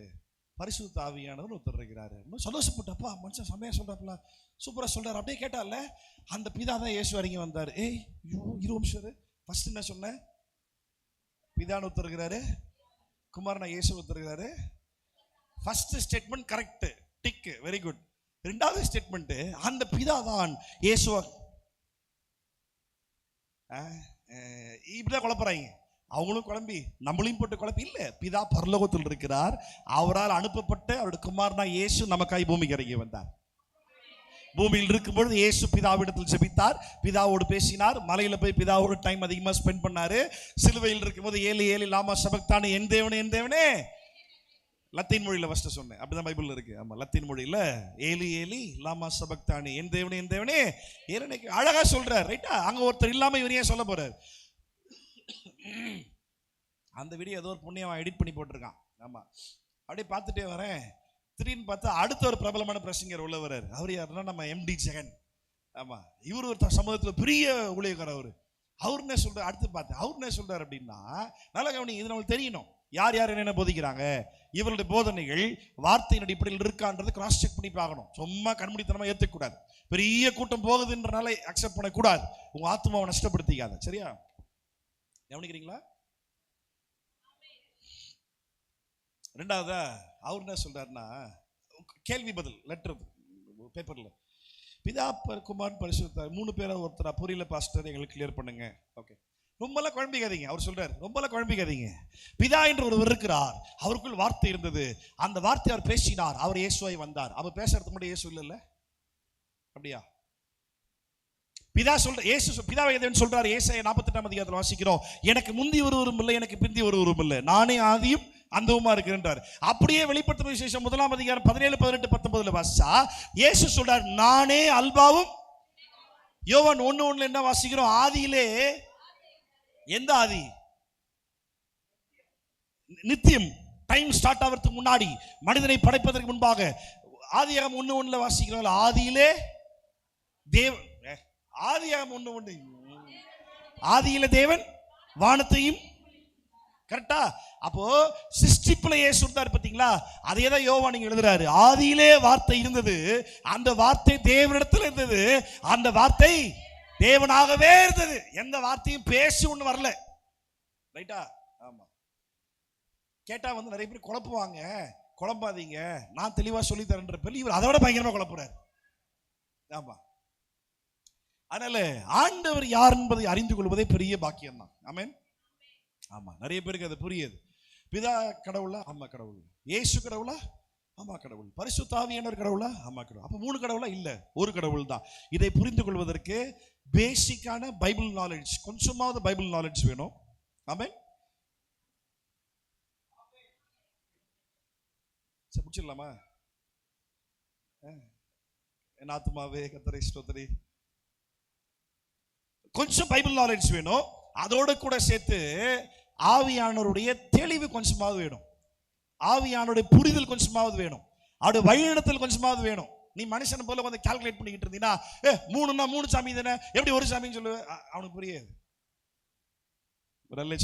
பரிசுத்த ஆவியானவர் ஒருத்தர் இருக்கிறாரு. சந்தோஷப்பட்டப்பா மனுஷன் செம்மையா சொல்றாப்புல, சூப்பரா சொல்றாரு. அப்படியே கேட்டால அந்த பிதா தான் இயேசு இறங்கி வந்தார். ஏய் 20 நிமிஷம் ஃபர்ஸ்ட் என்ன சொன்னேன்? பிதான்னு ஒருத்தர் இருக்கிறாரு, குமாரனா இயேசு ஒருத்தர் இருக்கிறாரு. First statement correct, tick, very good. ரெண்டாவது ஸ்டேட்மெண்ட் அந்த பிதா தான் இயேசுவா. இப்படிதான் குழப்பறாங்க. அவங்களும் குழம்பி நம்மளையும் போட்டு குழப்பி இல்ல. பிதா பரலோகத்தில் இருக்கிறார். அவரால் அனுப்பப்பட்ட அவருடைய குமாரனா இயேசு நமக்காய் பூமிக்கு இறங்கி வந்தார். பூமியில் இருக்கும்பொழுது இயேசு பிதாவிடத்தில் ஜெபித்தார், பிதாவோடு பேசினார். மலையில போய் பிதாவோட டைம் அதிகமா ஸ்பெண்ட் பண்ணாரு. சிலுவையில் இருக்கும்போது ஏலி ஏலி லாமா சபக்தானி, என் தேவனே என் தேவனே. லத்தீன் மொழியில ஃபர்ஸ்ட் சொன்னேன், அப்படிதான் பைபிள்ல இருக்கு. ஆமா, லத்தீன் மொழியில ஏலி ஏலி லாமா சபக்தானி, என் தேவனே என் தேவனே. அழகா சொல்றார், ரைட்டா? அங்க ஒருத்தர் இல்லாம இவர் ஏன் சொல்ல போறார்? அந்த வீடியோ ஏதோ ஒரு புண்ணியவன் எடிட் பண்ணி போட்டிருக்கான். ஆமா, அப்படியே பார்த்துட்டே வரேன். திடீர்னு பார்த்தா அடுத்த ஒரு பிரபலமான பிரசங்கர் உள்ள வர்றாரு. அவர் யாருன்னா நம்ம எம்டி ஜெகன். ஆமா, இவர் ஒரு சமூகத்தில் பெரிய ஊழியக்காரர். அவர் என்ன சொல்றாரு? அடுத்து பார்த்தேன், அவர் என்ன சொல்றாரு அப்படின்னா, நல்ல கவனி, இது நம்மளுக்கு தெரியணும் யார் யார் என்னென்ன போதிக்கிறாங்க, இவருடைய போதனைகள் வார்த்தையின் அடிப்படையில் இருக்கான்றது கிராஸ் செக் பண்ணி பார்க்கணும். சும்மா கண்மூடித்தனமா ஏற்றுக்கூடாது. பெரிய கூட்டம் போகுதுன்றனால அக்செப்ட் பண்ணக்கூடாது. உங்க ஆத்மாவை நஷ்டப்படுத்திக்காத, சரியா? கவனிக்கிறீங்களா? ரெண்டாவதா அவர் என்ன சொல்றாருன்னா, கேள்வி பதில் லெட்டர் பேப்பர்ல, பிதா குமார் பரிசுத்த 3 பேரை ஒருத்தரா புரியல பாஸ்டர், எங்களுக்கு கிளியர் பண்ணுங்க. ஓகே, ரொம்பலாம் குழம்பிக்காதீங்க. அவர் சொல்றாரு, ரொம்பலாம் குழம்பிக்காதீங்க. பிதா என்று ஒருவர் இருக்கிறார், அவருக்குள் வார்த்தை இருந்தது, அந்த வார்த்தை அவர் பேசினார், அவர் இயேசுவாய் வந்தார். அவர் பேசுறதுக்கு மட்டும் இயேசு இல்ல, அப்படியா? பிதா சொல்ற இயேசு பிதாவை எதுன்னு சொல்றாரு. ஏசாயா 48ஆம் அதிகாரத்தில் வாசிக்கிறோம், எனக்கு முந்தி ஒருவரும் இல்லை, எனக்கு பிந்தி ஒருவரும் இல்லை, நானே ஆதியும் அந்தவுமா இருக்கிறார். அப்படியே வெளிப்படுத்தின விசேஷம் 1ஆம் அதிகாரம் 17, 18, 19 வாசிச்சா இயேசு சொல்றார், நானே அல்பாவும். யோவான் 1:1 என்ன வாசிக்கிறோம்? ஆதியிலே. எந்த ஆதி? நித்தியம். டைம் ஸ்டார்ட் ஆகிறதுக்கு முன்னாடி, மனிதனை படைப்பதற்கு முன்பாக. ஆதியாகமம் 1:1 வாசிக்கிறோம், ஆதியிலே தேவன். ஆதியாகமம் 1:1, ஆதியிலே தேவன் வானத்தையும். கரெக்டா? அப்போ சிருஷ்டிப்புல இயேசு இருந்தார் பாத்தீங்களா? அதே தான் யோவான் நீங்க எழுதுறாரு, ஆதியிலே வார்த்தை இருந்தது, அந்த வார்த்தை தேவனிடத்தில் இருந்தது, அந்த வார்த்தை தேவனாகவே இருந்தது. எந்த வார்த்தையும் பேசி ஒண்ணு வரல, ரைட்டா? ஆமா, கேட்டா நிறைய பேர் குழப்புவாங்க. குழம்பாதீங்க, நான் தெளிவா சொல்லி தரேன்ற பேர்ல இவர் அதை விட பயங்கரமா குழப்புறாரு. ஆமா, அதனால ஆண்டவர் யார் என்பதை அறிந்து கொள்வதே பெரிய பாக்கியம் தான். ஆமென். ஆமா, நிறைய பேருக்கு அது புரியுது. பிதா கடவுளா? ஆமா கடவுள். இயேசு கடவுளா? ஆமா கடவுள். பரிசுத்த ஆவியானவர் கடவுளா? ஆமா கடவுள். அப்ப 3 கடவுளா? இல்ல, ஒரு கடவுள் தான். இதை புரிந்து கொள்வதற்கு பேசிக்கான பைபிள் நாலேஜ், கொஞ்சமாவது பைபிள் நாலேஜ் வேணும். ஆமென். முடிச்சிடலாமா? என் ஆத்துமாவே கர்த்தரை ஸ்தோத்திரி. கொஞ்சம் பைபிள் நாலேஜ் வேணும். அதோட கூட சேர்த்து ஆவியானவருடைய தெளிவு கொஞ்சமாவது வேணும். ஆவியானவருடைய புரிதல் கொஞ்சமாவது வேணும். அவருடைய வழிநடத்தல் கொஞ்சமாவது வேணும். நீ மனுஷன் போல வந்து கால்குலேட் பண்ணிக்கிட்டு இருந்தீங்கன்னா, 3ன்னா 3 சாமி தானே, எப்படி ஒரு சாமின்னு சொல்லுவேன்? அவனுக்கு புரியாது.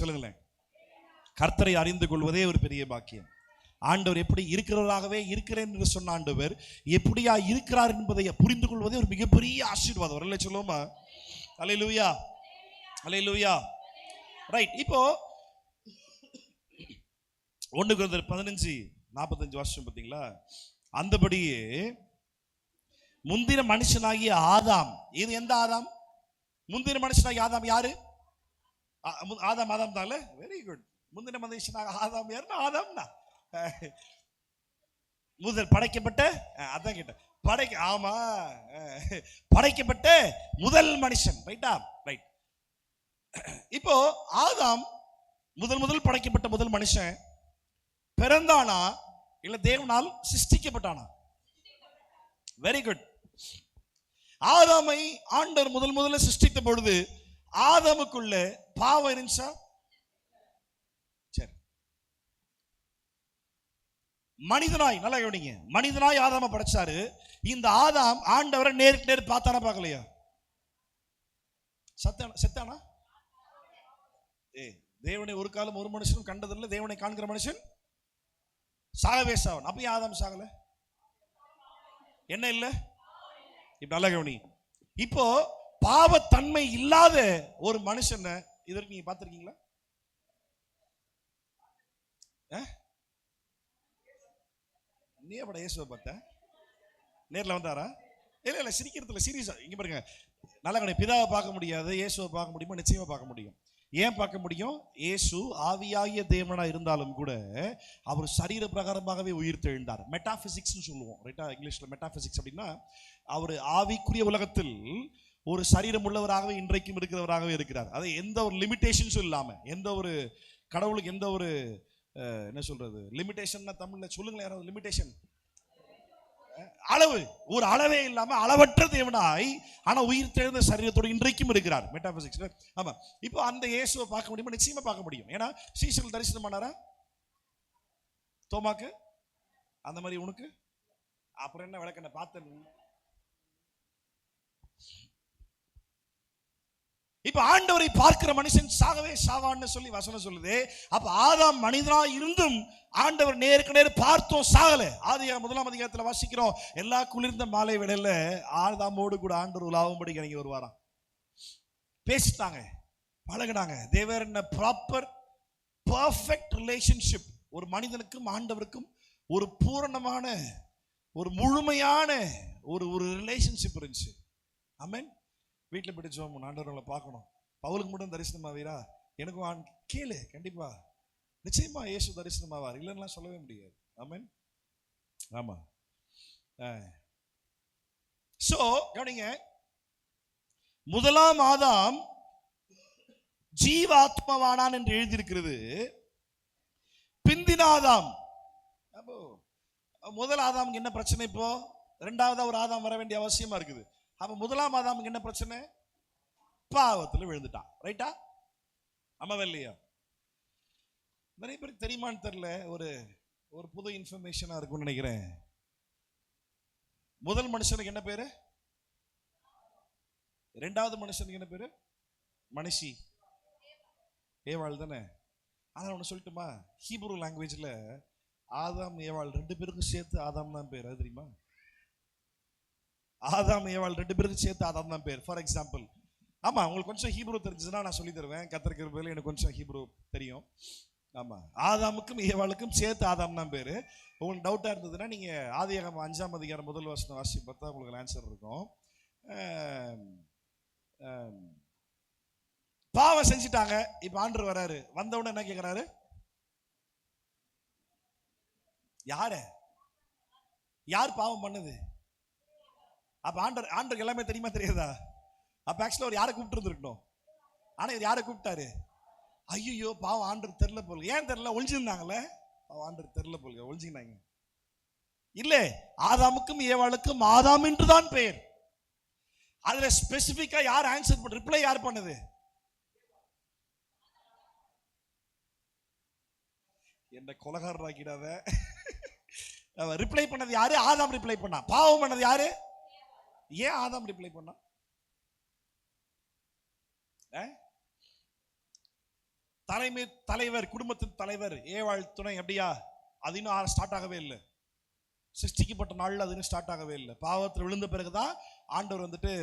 சொல்லுங்களேன். கர்த்தரை அறிந்து கொள்வதே ஒரு பெரிய பாக்கியம். ஆண்டவர் எப்படி இருக்கிறவராகவே இருக்கிறேன் என்று சொன்ன ஆண்டவர் எப்படியா இருக்கிறார் என்பதை புரிந்து கொள்வதே ஒரு மிகப்பெரிய ஆசீர்வாதம். வரல சொல்லுவோமா? அல்லேலூயா, அல்லேலூயா. ரைட். இப்போ 1 கொரிந்தியர் 15:45 வாசிச்சோம் பாத்தீங்களா? அந்தபடியே முந்தின மனுஷனாகிய ஆதாம். இது எந்த ஆதாம்? முந்தின மனுஷனாகிய ஆதாம் யாரு? ஆதாம். ஆதாம் தான்ல, வெரி குட். முந்தின மனுஷனாக ஆதாம் யாருன்னா ஆதாம்னா முதல் படைக்கப்பட்ட, அதான் கேட்ட ஆமா, படைக்கப்பட்ட முதல் மனுஷன், ரைட்டா? ரைட். இப்போ ஆதாம் முதல் படைக்கப்பட்ட முதல் மனுஷன் பிறந்தானா இல்ல தேவனால் சிருஷ்டிக்கப்பட்டானா? Very good. ஆதாமை ஆண்டவர் முதல்ல சிருஷ்டித்த பொழுது ஆதாமுக்குள்ள பாவம் இருந்துச்சா? சரி, மனிதனாய், நல்லா கவனிங்க, மனிதனாய் ஆதாம படைச்சாரு. இந்த ஆதாம் ஆண்டவரை நேருக்கு நேர் பார்த்தானா பார்க்கலையா? செத்தானா? தேவனை ஒரு காலம் ஒரு மனுஷனும் கண்டதில்லை, தேவனை காண்கிற மனுஷன். சாகவே சாவன். அப்ப ஏன் ஆதாம் சாகல? என்ன இல்ல? இப்ப நல்ல கவனி. இப்போ பாவத்தன்மை இல்லாத ஒரு மனுஷனை இதற்கு நீங்க பார்த்திருக்கீங்களா? நீ அப்பட இயேசுவை பார்த்த? நேர்ல வந்தாரா? இல்ல சிரிக்கிறதுல சீரியஸா. இங்க பாருங்க, நல்ல கவனி. பிதாவை பார்க்க முடியாது, இயேசுவை பார்க்க முடியுமா? நிச்சயமா பார்க்க முடியும். ஏன் பார்க்க முடியும்? இயேசு ஆவியாகிய தேவனா இருந்தாலும் கூட அவர் சரீர பிரகாரமாகவே உயிர் தெழுந்தார். மெட்டாபிசிக்ஸ் சொல்லுவோம், ரைட்டா? இங்கிலீஷ்ல மெட்டாபிசிக்ஸ் அப்படின்னா அவர் ஆவிக்குரிய உலகத்தில் ஒரு சரீரம் உள்ளவராகவே இன்றைக்கும் இருக்கிறவராகவே இருக்கிறார். அது எந்த ஒரு லிமிடேஷன்ஸும் இல்லாம, எந்த ஒரு கடவுளுக்கு எந்த ஒரு என்ன சொல்றது லிமிடேஷன் தமிழ்ல சொல்லுங்களேன் யாராவது. லிமிடேஷன் அளவு, ஒரு அளவே இல்லாம அளவற்ற தேவனாய் ஆனா உயிர் தெழுந்த சரீரத்தோடு இன்றைக்கும் இருக்கிறார். மெட்டாபிசிக்ஸ். ஆமா. இப்போ அந்த இயேசுவை பார்க்க முடியுமா? நிச்சயமா பார்க்க முடியும். ஏன்னா சீசர்கள் தரிசனம் பண்ணாரா தோமாக்கு? அந்த மாதிரி உனக்கு அப்புறம் என்ன விளக்கண்ண பார்த்த? இப்ப ஆண்டவரை பார்க்கிற மனுஷன் சாகவே சாவான்னு சொல்லி வசனம் சொல்லுது. அப்ப ஆதாம் மனிதனா இருந்தும் ஆண்டவர் நேருக்கு நேர் பார்த்தோம், சாகல. ஆதியாகமம் 1ஆம் அதிகாரத்துல வாசிக்கிறோம், எல்லா குளிர்ந்த மாலை வேளையில ஆதாமோடு கூட ஆண்டவர் உலாவும்படி இறங்கி வருவாராம். பேசிட்டாங்க, பழகினாங்க. they were in a proper perfect relationship. ஒரு மனிதனுக்கும் ஆண்டவருக்கும் ஒரு பூரணமான ஒரு முழுமையான ஒரு ரிலேஷன்ஷிப் இருந்துச்சு. ஆமென். வீட்டில் போயிட்டு ஜெபம், ஆண்டவர்களை பார்க்கணும். பவுலுக்கு மட்டும் தரிசனமாவீரா? எனக்கும் கேளு, கண்டிப்பா நிச்சயமா இயேசு தரிசனமாவார், இல்லைன்னா சொல்லவே முடியாது. ஆமென். ஆமா. சோ கவனிங்க, முதலாம் ஆதாம் ஜீவாத்மாவானான் என்று எழுதியிருக்கிறது. பிந்தின ஆதாம், அப்போ முதல் ஆதாமுக்கு என்ன பிரச்சனை? இப்போ இரண்டாவது ஒரு ஆதாம் வர வேண்டிய அவசியமா இருக்குது. அப்ப முதலாம் ஆதாமுக்கு என்ன பிரச்சனை? பாவத்துல விழுந்துட்டான், ரைட்டா? ஆமாவா இல்லையா? நிறைய பேருக்கு தெரியுமான்னு தெரியல, ஒரு புது இன்ஃபர்மேஷனா இருக்கும்னு நினைக்கிறேன். முதல் மனுஷனுக்கு என்ன பேரு? இரண்டாவது மனுஷனுக்கு என்ன பேரு? மனுஷி, ஏவாள் தானே. ஆனா ஒண்ணு சொல்லட்டுமா, ஹீப்ரு லாங்குவேஜ்ல ஆதாம் ஏவாள் ரெண்டு பேருக்கும் சேர்த்து ஆதாம் தான் பேர். அது தெரியுமா? ஆதாம் ஏவாள் ரெண்டு பேருக்கு சேர்த்து ஆதாம் தான் பேர். ஃபார் எக்ஸாம்பிள், ஆமா, உங்களுக்கு கொஞ்சம் ஹீப்ரு தெரிஞ்சுன்னா நான் சொல்லி தருவேன். கர்த்தர் கிருபையில எனக்கு கொஞ்சம் ஹீப்ரு தெரியும். ஆமா, ஆதாமுக்கும் ஏவாளுக்கும் சேர்த்து ஆதாம் தான் பேரு. உங்களுக்கு டவுட்டா இருந்ததுன்னா நீங்க ஆதியாகமம் 5ஆம் அதிகாரம் முதல் வசனம் வாசிச்சு பார்த்தா உங்களுக்கு ஆன்சர் இருக்கும். பாவம் செஞ்சுட்டாங்க. இப்ப ஆண்டவர் வராரு. வந்த உடனே என்ன கேட்கிறாரு? யார் பாவம் பண்ணது? அப்ப ஆண்டருக்கு எல்லாமே தெரியுமா தெரியாதா? அப்ப ஆக்சுவலா அவர் யாரை கூப்பிட்டு இருந்திருக்கணும். ஆனா இவர் யாரை கூப்பிட்டாரு? ஐயோ பாவம் ஆண்டருக்கு தெரியல போல. ஏன் தெரியல? ஒளிஞ்சிருந்தாங்கல்ல. ஆண்டருக்கு தெரியல போல, ஒளிஞ்சிருந்தாங்க. இல்ல, ஆதாமுக்கும் ஏவாளுக்கும் ஆதாம் என்றுதான் பெயர். அதுல ஸ்பெசிபிக்கா யார் ஆன்சர் பண்ண, ரிப்ளை யார் பண்ணது? என்ன கொலகாரர் ஆக்கிடாத. ரிப்ளை பண்ணது யாரு? ஆதாம் ரிப்ளை பண்ணா. பாவம் பண்ணது யாரு? ஏன் ஆதாம் ரிப்ளை பண்ணா? தலைவர், குடும்பத்தின் தலைவர் ஏவாள் துணை. அப்படியா? அது இன்னும் ஸ்டார்ட் ஆகவே இல்லை. சிருஷ்டிக்கப்பட்ட நாள்ல அது இன்னும் ஸ்டார்ட் ஆகவே இல்லை. பாவத்தில் விழுந்த பிறகுதான் ஆண்டவர் வந்துட்டு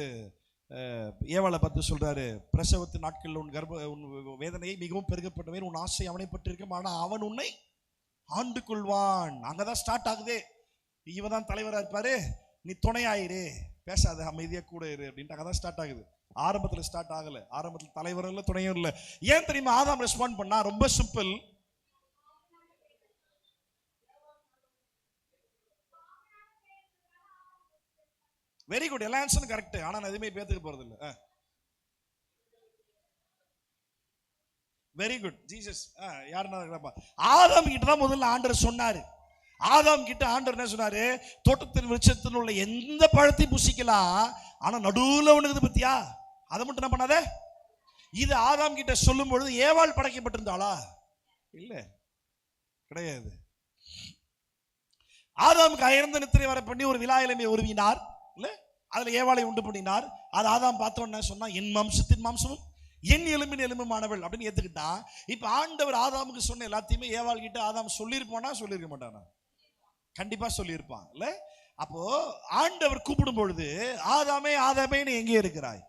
ஏவாளை பார்த்து சொல்றாரு, பிரசவத்தின் நாட்களில் உன் வேதனையை மிகவும் பெருகப்பட்டவன், உன் ஆசை அவனை பற்றிருக்கும், ஆனா அவன் உன்னை ஆண்டு கொள்வான். அங்கதான் ஸ்டார்ட் ஆகுதே. இவன் தான் தலைவரா இருப்பாரு, நீ துணையாயிரு, பேசாத, அமைதியா கூட இரு அப்படின்ட்டு அங்கதான் ஸ்டார்ட் ஆகுது. ஆரம்பத்துல ஸ்டார்ட் ஆகல. ஆரம்பத்தில் தலைவரும் இல்லை, துணையும் இல்லை. ஏன் தெரியுமா ஆதாம் ரெஸ்பாண்ட் பண்ணா? ரொம்ப சிம்பிள். வெரி குட், எல்லா ஆன்சரும் கரெக்ட். ஆனா நான் எதுவுமே பேத்துக்க போறது இல்ல. Very good, Jesus. யாருன்னா ஆதாம் கிட்ட தான் முதல்ல ஆண்டவர் சொன்னாரு. ஆதாம் கிட்ட ஆண்டவர் என்ன சொன்னாரு? தோட்டத்தின் விருட்சத்தில் உள்ள எந்த பழத்தையும் புசிக்கலாம், ஆனா நடுவுல ஒண்ணுது பத்தியா, அதை மட்டும் என்ன பண்ணாத. இது ஆதாம் கிட்ட சொல்லும் பொழுது ஏவாள் படைக்கப்பட்டிருந்தாளா? இல்ல, கிடையாது. ஆதாமுக்கு அயர்ந்த நித்திரை வர பண்ணி ஒரு விழா இளமையை உருவினார், இல்ல? அதுல ஏவாளை உண்டு பண்ணினார். அது ஆதாம் பார்த்தோன்னு சொன்னா, என் மாம்சத்தின் மாம்சமும் என் எலும்பின் எலும்புமானவள் அப்படின்னு ஏத்துக்கிட்டான். இப்ப ஆண்டவர் ஆதாமுக்கு சொன்ன எல்லாத்தையுமே ஏவாள் கிட்ட ஆதாம் சொல்லியிருப்பானா? சொல்லியிருக்க மாட்டானா? கண்டிப்பா சொல்லியிருப்பான் இல்ல. அப்போ ஆண்டவர் கூப்பிடும் பொழுது ஆதாமே ஆதாமே நீ எங்கே இருக்கிறாய்?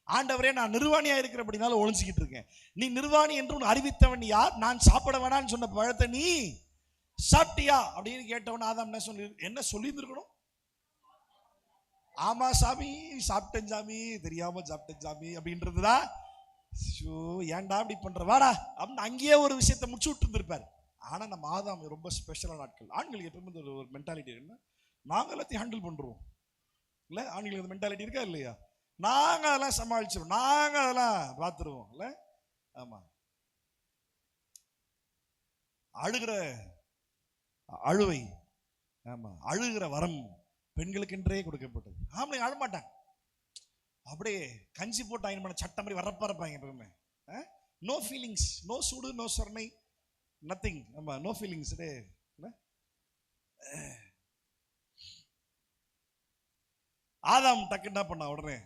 ஆண்டவரே நான் நிர்வாணியா இருக்கிறபடினால ஒளிஞ்சிக்கிட்டு இருக்கேன். நீ நிர்வாணி என்று உன் அறிவித்தவன் யார்? நான் சாப்பிட வேணான்னு சொன்ன பழத்தை நீ சாப்பிட்டியா அப்படின்னு கேட்டவன் ஆதாம் என்ன சொல்லியிருந்திருக்கணும்? ஆமா சாமி சாப்பிட்டேன் சாமி, தெரியாம சாப்பிட்டேன் சாமி அப்படின்றதுதான். ஏன்டா அப்படி பண்ற வாடா அப்படின்னு அங்கேயே ஒரு விஷயத்தை முடிச்சு விட்டு இருந்திருப்பாரு. ஆனா நம்ம ஆதாம் ரொம்ப ஸ்பெஷலான ஆட்கள். ஆண்களுக்கு எப்பவுமே ஒரு மென்டாலிட்டி என்ன, நாங்க எல்லாத்தையும் ஹேண்டில் பண்றோம் இல்ல. ஆண்களுக்கு அந்த மென்டாலிட்டி இருக்கா இல்லையா? நாங்க அதெல்லாம் சமாளிச்சிருவோம், நாங்க அதெல்லாம் பார்த்துருவோம் இல்ல. ஆமா, அழுகிற அழுவை, ஆமா அழுகிற வரம் பெண்களுக்கென்றே கொடுக்கப்பட்டது. ஆம்பளை அழமாட்டாங்க, அப்படியே கஞ்சி போட்டு அயன் பண்ண சட்டை மாதிரி வரப்பா இருப்பாங்க எப்பவுமே. நோ ஃபீலிங்ஸ், நோ சூடு, நோ சொர்ணை, நத்திங். ஆமா, நோ ஃபீலிங்ஸ். ஆதாம் டக்கு என்ன பண்ண உடனே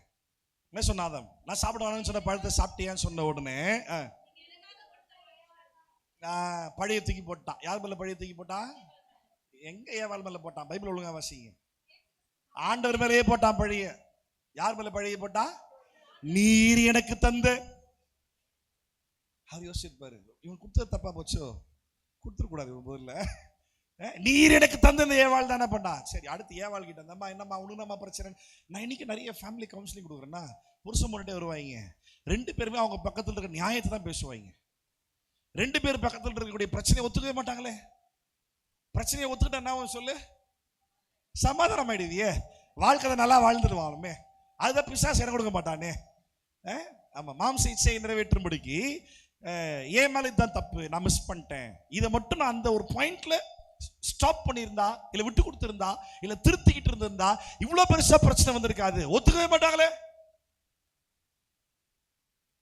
என்ன சொன்ன ஆதாம்? நான் சாப்பிட வேணும்னு சொன்ன பழத்தை சாப்பிட்டியான்னு சொன்ன உடனே பழைய தூக்கி போட்டான். யார் மேல பழைய தூக்கி போட்டான்? எங்க ஏவாள் மேல போட்டான்? பைபிள் ஒழுங்கா வாசிங்க. ஆண்டவர் மேலேயே போட்டான் பழைய. யார் மேல பழைய போட்டான்? நீர் எனக்கு தந்த. அவர் யோசிச்சிருப்பாரு, இவன் கொடுத்தது தப்பா போச்சோ, கொடுத்துடக்கூடாது இவன் முதல்ல. நீர் எனக்கு தந்த இந்த ஏவாள் தானே பண்ணா. சரி, அடுத்து ஏவாள் கிட்ட அந்தம்மா என்னம்மா உனக்கு நம்ம பிரச்சனை. நான் இன்னைக்கு நிறைய ஃபேமிலி கவுன்சிலிங் கொடுக்குறேன்னா புருஷன் முன்னாடி வருவாங்க, ரெண்டு பேருமே அவங்க பக்கத்தில் இருக்க நியாயத்தை தான் பேசுவாங்க. ரெண்டு பேர் பக்கத்தில் இருக்கக்கூடிய பிரச்சனையை ஒத்துக்கவே மாட்டாங்களே. பிரச்சனையை ஒத்துக்கிட்டா என்ன சொல்லு, சமாதானம் ஆயிடுவியே, வாழ்க்கை நல்லா வாழ்ந்துருவானுமே. அதுதான் பிசாசு இடம் கொடுக்க மாட்டானே. ஆமா, மாம்ச இச்சையை நிறைவேற்றும்படிக்கு ஏன் மேல இதுதான் தப்பு, நான் மிஸ் பண்ணிட்டேன், இதை மட்டும் நான் அந்த ஒரு பாயிண்ட்ல ஸ்டாப் பண்ணியிருந்தா, இல்ல விட்டு கொடுத்திருந்தா, இல்ல திருத்திக்கிட்டு இருந்திருந்தா இவ்வளவு பெருசா பிரச்சனை வந்திருக்காது. ஒத்துக்கவே மாட்டாங்களே.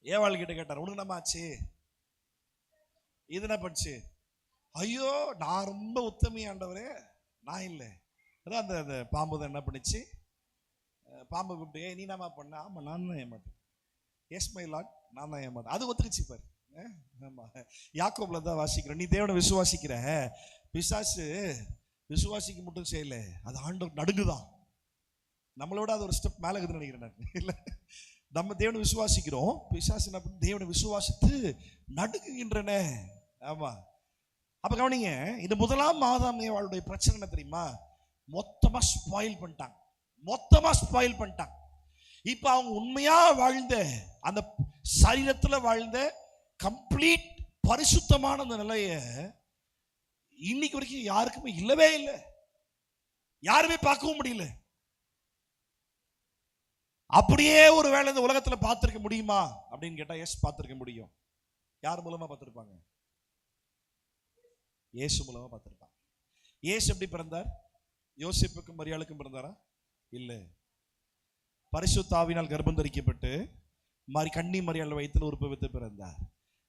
ஏவாள் கிட்ட கேட்டார், உனக்கு நம்ம ஆச்சு, இது என்ன பண்ணுச்சு? ஐயோ நான் ரொம்ப உத்தமி ஆண்டவரே, நான் இல்லை. அதான் அந்த பாம்பு தான் என்ன பண்ணிச்சு? பாம்பு கூப்பிட்டு நீ என்னமா பண்ண? ஆமா நான் தான் ஏமாட்டேன். எஸ் மை லார்ட், நான் தான் ஏமாட்டேன். அது ஒத்துக்கிச்சு பாரு. ஆமா, யாக்கோபுல தான் வாசிக்கிறோம், நீ தேவனை விசுவாசிக்கிற. பிசாசு விசுவாசிக்க மட்டும் செய்யல, அது ஆண்டவர் நடுங்குதான். நம்மளோட அது ஒரு ஸ்டெப் மேல இருக்குதுன்னு நினைக்கிறேன் நான். இல்ல, நம்ம தேவனை விசுவாசிக்கிறோம், பிசாசு என்ன பண்ணி தேவனை விசுவாசித்து நடுங்குகின்றன. ஆமா, அப்ப கவனிங்க, இந்த முதலாம் ஆதாம் ஏவாளுடைய பிரச்சனை என்ன தெரியுமா? மொத்தமா ஸ்பாயில் பண்ணிட்டாங்க, மொத்தமா ஸ்பாயில் பண்ணிட்டாங்க. இப்ப அவங்க உண்மையா வாழ்ந்த அந்த சரீரத்துல வாழ்ந்த கம்ப்ளீட் பரிசுத்தமான அந்த நிலைய இன்னைக்கு வரைக்கும் யாருக்குமே இல்லவே இல்லை, யாருமே பார்க்கவும் முடியல. அப்படியே ஒரு வேளை இந்த உலகத்துல பார்த்திருக்க முடியுமா அப்படின்னு கேட்டா எஸ், பார்த்திருக்க முடியும். யார் மூலமா பார்த்திருப்பாங்க? இயேசு மூலமா பார்த்திருப்பாங்க. இயேசு எப்படி பிறந்தார்? யோசேப்புக்கும் மரியாளுக்கும் பிறந்தாரா? இல்ல, பரிசுத்த ஆவியினால் கர்ப்பம் தரிக்கப்பட்டு கன்னி மரியாள் வயிற்றில் உற்பவித்து பிறந்தார்.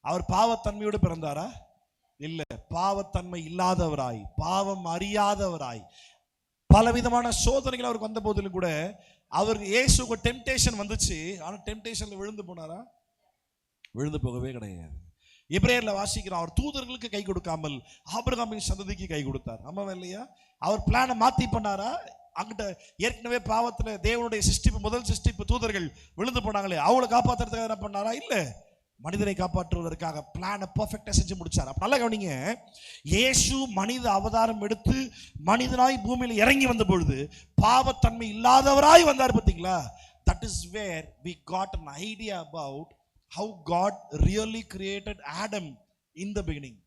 அவர் பாவத்தன்மையோடு பிறந்தாரா? இல்ல, பாவத்தன்மை இல்லாதவராய், பாவம் அறியாதவராய், பலவிதமான சோதனைகள் அவருக்கு வந்த போதிலும் கூட அவர் இயேசுக்கு டெம்டேஷன் வந்துச்சு. ஆனா டெம்டேஷன்ல விழுந்து போனாரா? விழுந்து போகவே கிடையாது. எபிரேயர்ல வாசிக்கிறோம், அவர் தூதர்களுக்கு கை கொடுக்காமல் ஆபிரகாமின் சந்ததிக்கு கை கொடுத்தார். ஆமாவா இல்லையா? அவர் பிளானை மாத்தி பண்ணாரா? அங்கிட்ட ஏற்கனவே பாவத்துல தேவனுடைய சிருஷ்டிப்பு, முதல் சிருஷ்டிப்பு தூதர்கள் விழுந்து போனாங்களே, அவளை காப்பாற்றுறதுக்காக என்ன பண்ணாரா? இல்ல, மனிதனை காப்பாற்றுவதற்காக பிளானை பெர்ஃபெக்ட்டா செஞ்சு முடிச்சார். அப்ப நல்லா கவனிங்க, இயேசு மனித அவதாரம் எடுத்து மனிதனாய் பூமியில இறங்கி வந்த பொழுது பாவத்தன்மை இல்லாதவராய் வந்தார். பார்த்தீங்களா? That is where we got an idea about how God really created Adam in the beginning.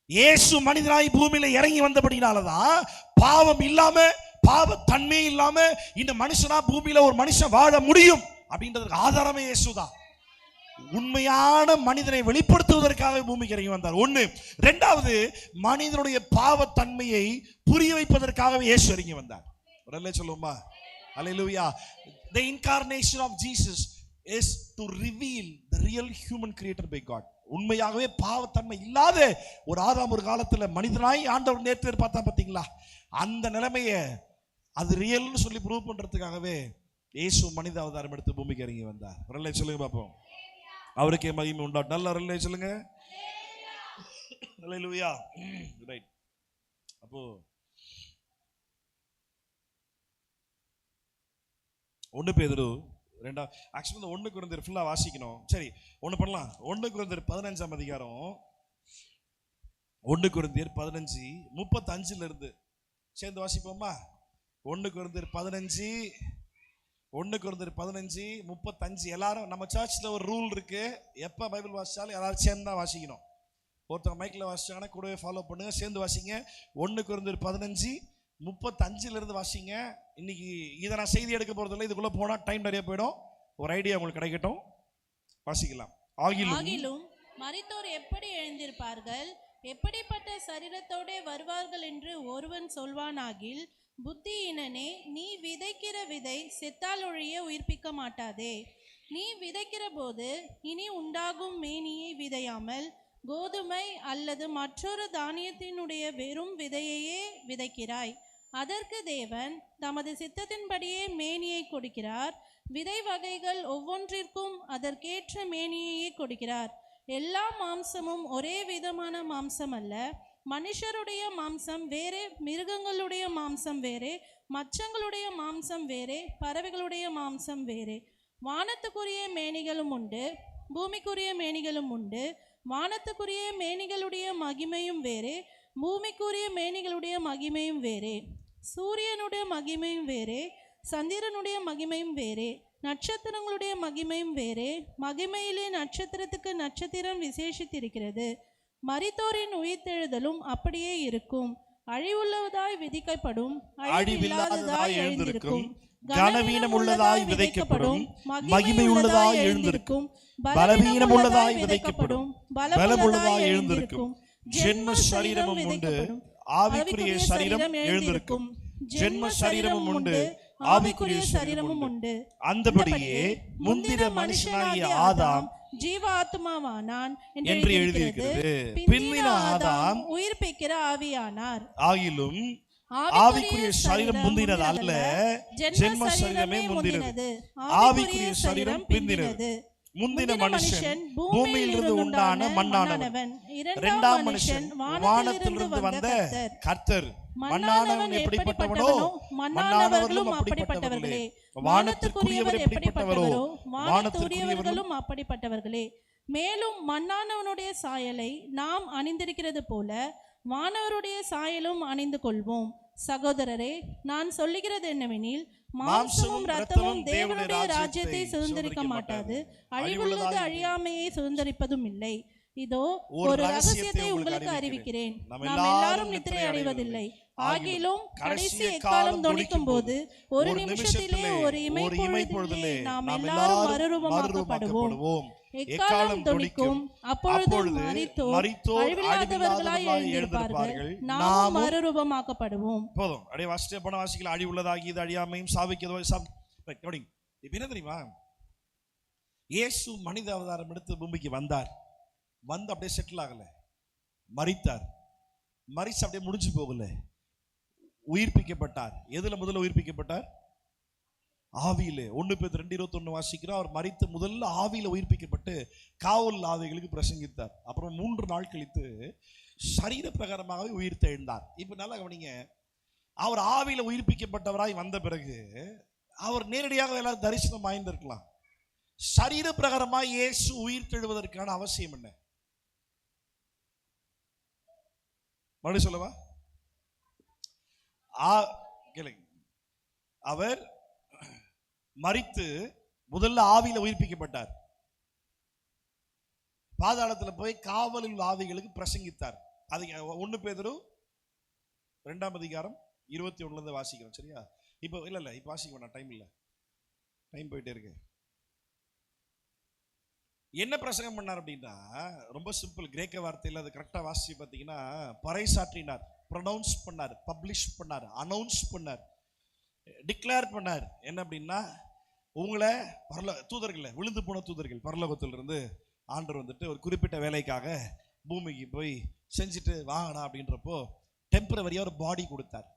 இயேசு மனிதனாய் பூமியில இறங்கி வந்தபடினாலதான் பாவம் இல்லாம, பாவத்தன்மை இல்லாம இந்த மனுஷனா பூமியில ஒரு மனுஷன் வாழ முடியும் அப்படின்றதுக்கு ஆதாரமே இயேசுதான். உண்மையான மனிதனை வெளிப்படுத்துவதற்காக பூமிக்கு இறங்கி வந்தார். ஒண்ணு. ரெண்டாவது, மனிதனுடைய பாவத்தன்மையை புரிய வைப்பதற்காகவே இயேசு இறங்கி வந்தார். உடனே சொல்லுமா அல்லேலூயா. The incarnation of Jesus is to reveal the real human created by God. உண்மையாகவே பாவத்தன்மை இல்லாத ஒரு ஆதாம் ஒரு காலத்துல மனிதனாய் ஆண்டவர் நேற்று பார்த்தா பார்த்தீங்களா? அந்த நிலைமையை அது ரியல்னு சொல்லி ப்ரூவ் பண்றதுக்காகவே இயேசு மனித அவதாரம் எடுத்து பூமிக்கு இறங்கி வந்தார். வரல சொல்லுங்க பாப்போம். அவருக்கே மகிமை உண்டாட்டும். நல்ல வரல சொல்லுங்க. அல்லேலூயா. ரைட். அப்போ 1 பேதுரு 2 ஆக்சுவலி இந்த 1 கொரிந்தியர் ஃபுல்லா வாசிக்கணும். சரி, ஒன்று பண்ணலாம். 1 கொரிந்தியர் 15ஆம் அதிகாரம், 1 கொரிந்தியர் 15:35 இருந்து சேர்ந்து வாசிப்போமா? 1 கொரிந்தியர் 15:35 எல்லாரும், நம்ம சர்ச்சில் ஒரு ரூல் இருக்கு, எப்போ பைபிள் வாசிச்சாலும் எல்லாரும் சேர்ந்து தான் வாசிக்கணும். ஒருத்தர் மைக்கில் வாசிச்சாங்கன்னா கூடவே ஃபாலோ பண்ணுங்க, சேர்ந்து வாசிங்க. 1 கொரிந்தியர் 15:35 இருந்து வாசிங்க. இன்னைக்கு இதை நான் செய்தி எடுக்க போறதில்லை, இதுக்குள்ள போனா டைம் நிறைய போயிடும். ஒரு ஐடியா உங்களுக்கு கிடைக்கட்டும், வாசிக்கலாம். ஆகிலும் மரித்தோர் எப்படி எழுந்திருப்பார்கள், எப்படிப்பட்ட சரீரத்தோடே வருவார்கள் என்று ஒருவன் சொல்வானாகில், புத்தியினனே, நீ விதைக்கிற விதை செத்தால் ஒழிய உயிர்ப்பிக்க மாட்டாதே. நீ விதைக்கிற போது இனி உண்டாகும் மேனியை விதையாமல் கோதுமை அல்லது மற்றொரு தானியத்தினுடைய வெறும் விதையையே விதைக்கிறாய். அதற்கு தேவன் தமது சித்தத்தின்படியே மேனியை கொடுக்கிறார். விதை வகைகள் ஒவ்வொன்றிற்கும் அதற்கேற்ற மேனியையே கொடுக்கிறார். எல்லா மாம்சமும் ஒரே விதமான மாம்சம் அல்ல. மனுஷருடைய மாம்சம் வேறே, மிருகங்களுடைய மாம்சம் வேறே, மச்சங்களுடைய மாம்சம் வேறே, பறவைகளுடைய மாம்சம் வேறே. வானத்துக்குரிய மேனிகளும் உண்டு, பூமிக்குரிய மேனிகளும் உண்டு. வானத்துக்குரிய மேனிகளுடைய மகிமையும் வேறே, பூமிக்குரிய மேனிகளுடைய மகிமையும் வேறே. சூரியனுடைய மகிமையும் வேறே, சந்திரனுடைய மகிமையும் வேறே, நட்சத்திரங்களுடைய மகிமையும் வேறே. மகிமையிலே நட்சத்திரத்துக்கு நட்சத்திரம் விசேஷித்திருக்கிறது. மரித்தோரின் உயிர்த்தெழுதலும் அப்படியே இருக்கும். அழிவுள்ளதாய் விதிக்கப்படும், அழிவில்லாததாய் எழுந்திருக்கும். கனவீனம் உள்ளதாய் விதைக்கப்படும், மகிமை உள்ளதாய் எழுந்திருக்கும். பலவீனம் உள்ளதாய் விதைக்கப்படும், பலமுள்ளதாய் எழுந்திருக்கும். ஜென்ம சரீரமும் உண்டு, ஆவிக்குரிய சரீரம் எழுந்திருக்கும். ஜென்ம சரீரமும் உண்டு, ஆவிக்குரிய சரீரமும் உண்டு. அந்தபடியே முந்தின மனுஷனாகிய ஆதாம் ஜீவாத்மாவானான் என்று எழுதியிருக்கிறது. பின்னின ஆதாம் உயிர்ப்பிக்கிற ஆவியானார். ஆகிலும் ஆவிக்குரிய சரீரம் முந்தினது அல்ல, ஜென்ம சரீரமே முந்தினது. ஆவிக்குரிய சரீரம் பிந்தினது. முந்தின மனுஷன் பூமியிலிருந்து உண்டான மண்ணானவன், இரண்டாம் மனுஷன் வானத்திலிருந்து வந்த கர்த்தர். மண்ணானவன் எப்படிப்பட்டவனோ மண்ணானவர்களும் அப்படிப்பட்டவர்களே. வானத்திற்குரியவர் எப்படிப்பட்டவரோ வானத்திற்குரியவர்களும் அப்படிப்பட்டவர்களே. மேலும் மண்ணானவனுடைய சாயலை நாம் அணிந்திருக்கிறது போல வானவருடைய சாயலும் அணிந்து கொள்வோம். சகோதரரே, நான் சொல்லுகிறது என்னவெனில், மாம்சமும் இரத்தமும் தேவனுடைய ராஜ்யத்தை சுதந்திரிக்க மாட்டாது, அழிவுள்ளது அழியாமையை சுதந்திரிப்பதும் இல்லை. இதோ ஒரு ரகசியத்தை உங்களுக்கு அறிவிக்கிறேன், நாம் எல்லாரும் நித்திரை அடைவதில்லை. ஆகிலும் கடைசி எக்காலம் தொனிக்கும் போது ஒரு நிமிஷத்திலே ஒரு இமைப்பொழுதிலே நாம் எல்லாரும் மறுரூபமாக்கப்படுவோம். எக்காலம் தொனிக்கும், அப்பொழுது மரித்தோர் அழிவில்லாதவர்களாய் எழுந்திருப்பார்கள், நாம் மறுரூபமாக்கப்படுவோம். போதும், அப்படியே வாசிட்டே போன வாசிக்கலாம். அழிவுள்ளதாகி இது அழியாமையும் சாவிக்கிறதோ என்ன தெரியுமா? இயேசு மனித அவதாரம் எடுத்து பூமிக்கு வந்தார். வந்து அப்படியே செட்டில் ஆகல, மரித்தார். மரிச்சு அப்படியே முடிஞ்சு போகல, உயிர்ப்பிக்கப்பட்டார். எதுல முதல்ல உயிர்ப்பிக்கப்பட்டார்? ஆவியிலே. 1 பேதுரு 2:21 வாசிக்கிறோம். அவர் மரித்து முதல்ல ஆவியில உயிர்ப்பிக்கப்பட்டு காவல் ஆவிகளுக்கு பிரசங்கித்தார். அப்புறம் 3 நாள் கழித்து சரீர பிரகாரமாகவே உயிர் தெழுந்தார். இப்ப நல்லா கவனிங்க, அவர் ஆவியில உயிர்ப்பிக்கப்பட்டவராய் வந்த பிறகு அவர் நேரடியாக எல்லாரும் தரிசனம் ஆய்ந்திருக்கலாம். சரீர பிரகாரமாய் இயேசு உயிர் தெழுவதற்கான அவசியம் என்ன? மறுபடியும் சொல்லவா? அவர் மரித்து முதல்ல ஆவியில உயிர்ப்பிக்கப்பட்டார். பாதாளத்தில் போய் காவலில் ஆவிகளுக்கு பிரசங்கித்தார். அது 1 பேதுரு 2ஆம் அதிகாரம் 21 வாசிக்கிறோம். சரியா? இப்போ இல்ல இப்போ வாசிக்க வேண்டாம், டைம் இல்ல, டைம் போயிட்டே இருக்கு. என்ன பிரசங்கம் பண்ணார் அப்படின்னா, ரொம்ப சிம்பிள். கிரேக்க வார்த்தையில் அது கரெக்டாக வாசிச்சு பார்த்தீங்கன்னா, பறைசாற்றினார், ப்ரொனவுன்ஸ் பண்ணார், பப்ளிஷ் பண்ணார், அனௌன்ஸ் பண்ணார், டிக்ளேர் பண்ணார். என்ன அப்படின்னா, உங்களை தூதர்களை, விழுந்து போன தூதர்கள் பரலோகத்திலிருந்து ஆண்டவர் வந்துட்டு ஒரு குறிப்பிட்ட வேலைக்காக பூமிக்கு போய் செஞ்சுட்டு வாங்கடா அப்படின்றப்போ டெம்பரவரியாக ஒரு பாடி கொடுத்தார்.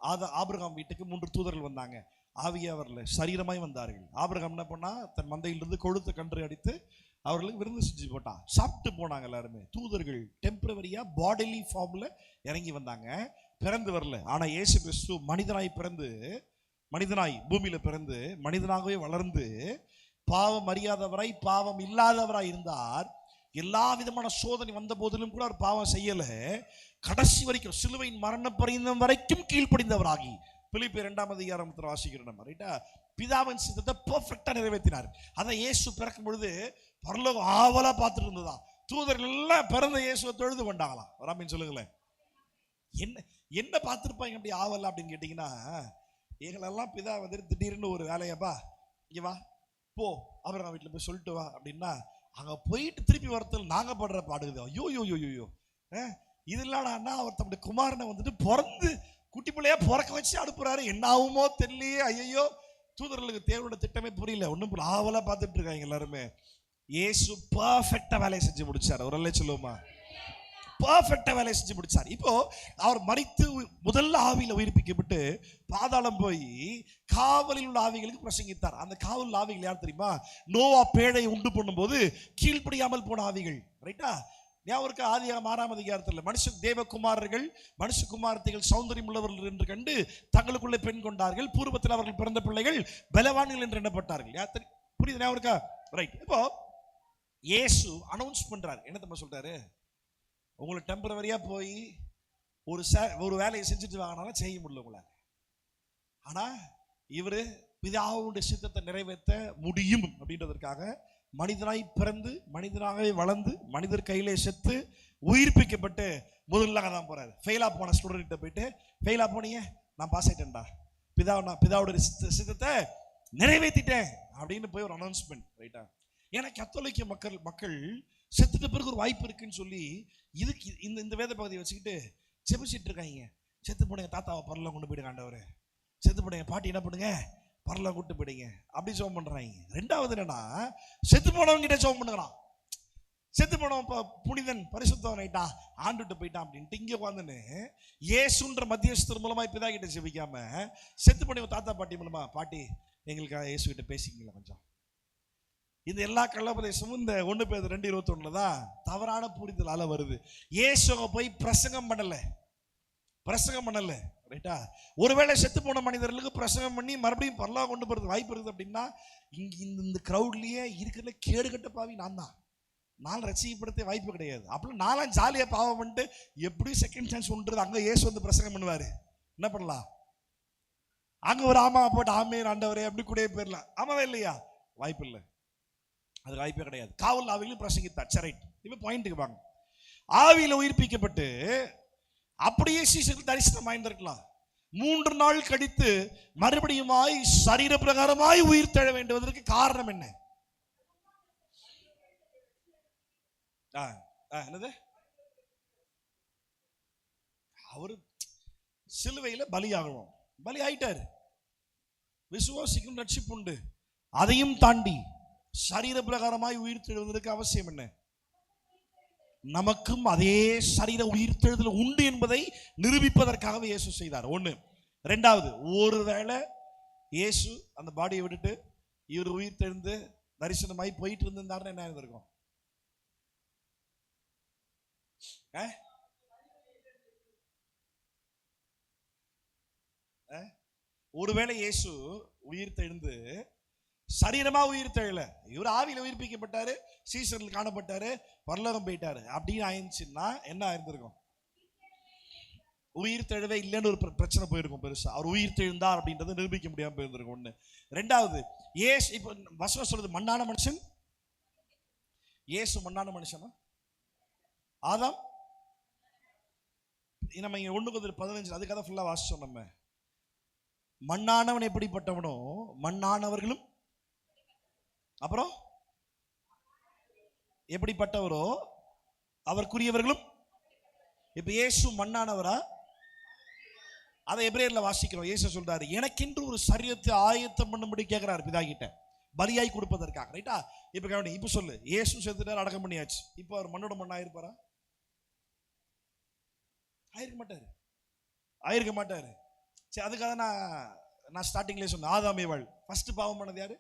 ஆபிரகாம் வீட்டுக்கு 3 தூதர்கள் வந்தாங்க. ஆவியா வரல, சரீரமாய் வந்தார்கள். ஆபிரகாம் என்ன பண்ணா, தன் மந்தையிலிருந்து கொழுத்த கன்று அடித்து அவர்களுக்கு விருந்து செஞ்சு போட்டான். சாப்பிட்டு போனாங்க எல்லாருமே. தூதர்கள் டெம்பரவரியா பாடிலி ஃபார்ம்ல இறங்கி வந்தாங்க. பிறந்து வரல. ஆனா இயேசு கிறிஸ்து மனிதனாய் பூமியில பிறந்து மனிதனாகவே வளர்ந்து பாவம் அறியாதவராய் பாவம் இல்லாதவராய் இருந்தார். எல்லா விதமான சோதனை வந்த போதிலும் கூட அவர் பாவம் செய்யல. கடைசி வரைக்கும் சிலுவையின் மரண பரியந்தம் வரைக்கும் கீழ்ப்படிந்தவராகி, பிலிப்பியர் 2 வாசிக்கிறோம் நம்ம, ரைட்டா? பிதாவின் சித்தத்தை பெர்ஃபெக்ட்டா நிறைவேற்றினார். அதை இயேசு பிறக்கும் பொழுது பரலோகம் ஆவலா பார்த்துட்டு இருந்ததா. தூதர்கள் எல்லாம் பிறந்த இயேசுவை தொழுது கொண்டாங்களாம். ராமின் சொல்லுங்களேன், என்ன என்ன பார்த்துருப்பாங்க அப்படி ஆவலா அப்படின்னு கேட்டீங்கன்னா, எங்களெல்லாம் பிதா வந்துட்டு திடீர்னு ஒரு வேலையப்பா இங்க வா போ அப்புறம் வீட்டில் போய் சொல்லிட்டு வா அப்படின்னா, அங்கே போயிட்டு திருப்பி வரத்தில் நாங்கள் படுற பாடுகுது. ஐயோ யோ யோ யோ இது இல்லாடான்னா அவர் தம்முடைய குமாரனை வந்துட்டு பிறந்து குட்டி பிள்ளையா பிறக்க வச்சு அனுப்புறாரு. என்ன ஆகுமோ தெரியலையே. ஐயோ, தூதர்களுக்கு தேவனோட திட்டமே புரியல. ஒன்றும் ஆவலா பார்த்துட்டு இருக்காங்க எல்லாருமே. இயேசு பர்ஃபெக்டா வேலையை செஞ்சு முடிச்சார். ஒரு அல்ல சொல்லுவோமா? பர்ஃபெக்டா வேலையை செஞ்சு முடிச்சார். இப்போ அவர் மரித்து முதல்ல ஆவியில உயிர்ப்பிக்கப்பட்டு பாதாளம் போய் காவலில் உள்ள ஆவிகளுக்கு பிரசங்கித்தார். அந்த காவல் ஆவிகள் யார் தெரியுமா? நோவா பேழையை உண்டு பண்ணும்போது கீழ்ப்படியாமல் போன ஆவிகள், ரைட்டா? ஞாபகம் ஆதியாகமம் 6ஆம் அதிகாரத்தில் மனுஷ தேவகுமாரர்கள் மனுஷகுமாரத்திகள் சௌந்தரியம் உள்ளவர்கள் என்று கண்டு தங்களுக்குள்ளே பெண் கொண்டார்கள். பூர்வத்தில் அவர்கள் பிறந்த பிள்ளைகள் பலவான்கள் என்று எண்ணப்பட்டார்கள். புரியுது ஞாபகம்? ரைட். இப்போ இயேசு அனௌன்ஸ் பண்றாரு. என்ன தம்ம சொல்றாரு? உங்களை டெம்பரவரியா போய் ஒரு வேலையை செஞ்சுட்டு வாங்கினாலும் செய்ய முடியல உங்களால். ஆனா இவரு பிதாவுடைய சித்தத்தை நிறைவேற்ற முடியும் அப்படின்றதற்காக மனிதனாய் பிறந்து மனிதனாகவே வளர்ந்து மனிதர் கையிலே செத்து உயிர்ப்பிக்கப்பட்டு முதல்ல தான் போறாரு. ஃபெயிலா போன ஸ்டூடெண்ட் போயிட்டு, ஃபெயிலா போனீங்க, நான் பாஸ் ஆயிட்டேன்டா, பிதாவுடைய சித்தத்தை நிறைவேற்றிட்டேன் அப்படின்னு போய் ஒரு அனௌன்ஸ்மெண்ட், ரைட்டா? ஏன்னா கத்தோலிக்க மக்கள் செத்துட்ட பிறகு ஒரு வாய்ப்பு இருக்குன்னு சொல்லி இதுக்கு இந்த வேத பகுதியை வச்சுக்கிட்டு செபிச்சிட்டு இருக்காங்க. செத்து போடுங்க தாத்தாவை பரலாம் கொண்டு போயிடுங்க ஆண்டவரே, செத்து போடுங்க பாட்டி என்ன பண்ணுங்க பரலாம் கூட்டு போயிடுங்க அப்படி ஜெபம் பண்றாங்க. ரெண்டாவது என்னன்னா, செத்து போனவங்க கிட்ட ஜெபம் பண்ணுறான். செத்து போனவன் புனிதன் பரிசுத்தவன் ஆயிட்டா, ஆண்டுட்டு போயிட்டான் அப்படின்ட்டு இங்கே உட்காந்துன்னு இயேசுன்ற மத்தியஸ்தர் மூலமா பிதா கிட்ட செபிக்காம செத்து போனவன் தாத்தா பாட்டி மூலமா, பாட்டி எங்களுக்காக இயேசு கிட்ட பேசிங்களா கொஞ்சம். இந்த எல்லா கள்ளபதேசமும் இந்த 1 பேதுரு 2:21 தான் தவறான புரிதலால வருது. இயேசுவை போய் பிரசங்கம் பண்ணல, ரைட்டா? ஒருவேளை செத்து போன மனிதர்களுக்கு பிரசங்கம் பண்ணி மறுபடியும் பரலோகம் கொண்டு போறது வாய்ப்பு இருக்குது அப்படின்னா, இங்க இந்த கிரௌட்லயே இருக்கிற கேடுகட்ட பாவி நான் ரசிக்கப்படுத்த வாய்ப்பு கிடையாது. அப்படி நான்லாம் ஜாலியா பாவம் பண்ணிட்டு எப்படியும் செகண்ட் சான்ஸ் உண்டுறது. அங்க இயேசு வந்து பிரசங்கம் பண்ணுவாரு, என்ன பண்ணலாம்? அங்க ஒரு ஆமா போட்டு ஆமே ஆண்டவரே அப்படி கூட போயிடலாம். ஆமாவே இல்லையா? வாய்ப்பு இல்லை, அது வாய்ப்பே கிடையாது. காவல் ஆவியிலும் பிரசங்கித்தார். சரி, இப்ப பாயிண்ட்டுக்கு வாங்க. ஆவியில உயிர்ப்பிக்கப்பட்டு அப்படியே சீசர்கள் தரிசனம் ஆயிருந்திருக்கலாம். 3 நாள் கழித்து மறுபடியுமாய் சரீர பிரகாரமாய் உயிர் தழ வேண்டுவதற்கு காரணம் என்ன? என்னது? அவரு சிலுவையில பலியாகணும், பலி ஆயிட்டாரு. விசுவாசிக்கும் ரட்சிப்பு உண்டு. அதையும் தாண்டி சரீர பிரகாரமாய் உயிர் தெழுவதற்கு அவசியம் என்ன? நமக்கும் அதே சரீர உயிர் தெழுதல் உண்டு என்பதை நிரூபிப்பதற்காகவே இயேசு செய்தார். 1. 2வது, ஒருவேளை இயேசு அந்த பாடியை விட்டுட்டு இவர் உயிர் தெழுந்து தரிசனமாய் போயிட்டு இருந்தாருன்னு என்ன இருந்திருக்கும்? ஒருவேளை இயேசு உயிர் தெழுந்து சரீரமா உயிர் தெழல, இவர் ஆவியில உயிர்ப்பிக்கப்பட்டாரு, சீசர்கள் காணப்பட்டாரு, பரலோகம் போயிட்டாரு அப்படின்னு ஆயிடுச்சுன்னா என்ன ஆயிருந்திருக்கும்? உயிர் தெழவே இல்லைன்னு ஒரு பிரச்சனை போயிருக்கும் பெருசா. அவர் உயிர் தெழுந்தார் அப்படின்றத நிரூபிக்க முடியாம போயிருந்திருக்கும். 1. 2வது, இயேசு இப்ப வசனம் சொல்றது மண்ணான மனுஷன். இயேசு மண்ணான மனுஷனா? ஆதாம் நம்ம இங்க 1 Corinthians 15 அதுக்காக ஃபுல்லா வாசிச்சோம். நம்ம மண்ணானவன் எப்படிப்பட்டவனோ மண்ணானவர்களும் அப்புறம் எப்படிப்பட்டவரோ அவருக்குரியவர்களும். இப்ப இயேசு மண்ணானவரா? அதை எபிரேயர்ல வாசிக்கிறோம். இயேசு சொல்றாரு, எனக்கென்று ஒரு சரீரத்தை ஆயத்தம் பண்ணும்படி கேட்கிறாரு பிதா கிட்ட, பலியாய் கொடுப்பதற்காக, ரைட்டா? இப்ப கவனி, இப்ப சொல்லு, இயேசு செத்துட்டார், அடக்கம் பண்ணியாச்சு. இப்ப அவர் மண்ணோட மண்ணா இருப்பாரா? ஆயிருக்க மாட்டாரு. சரி, அதுக்காக நான் ஸ்டார்டிங்லேயே சொன்னேன், ஆதாம் ஏவாள் ஃபர்ஸ்ட் பாவம் பண்ணது யாரு?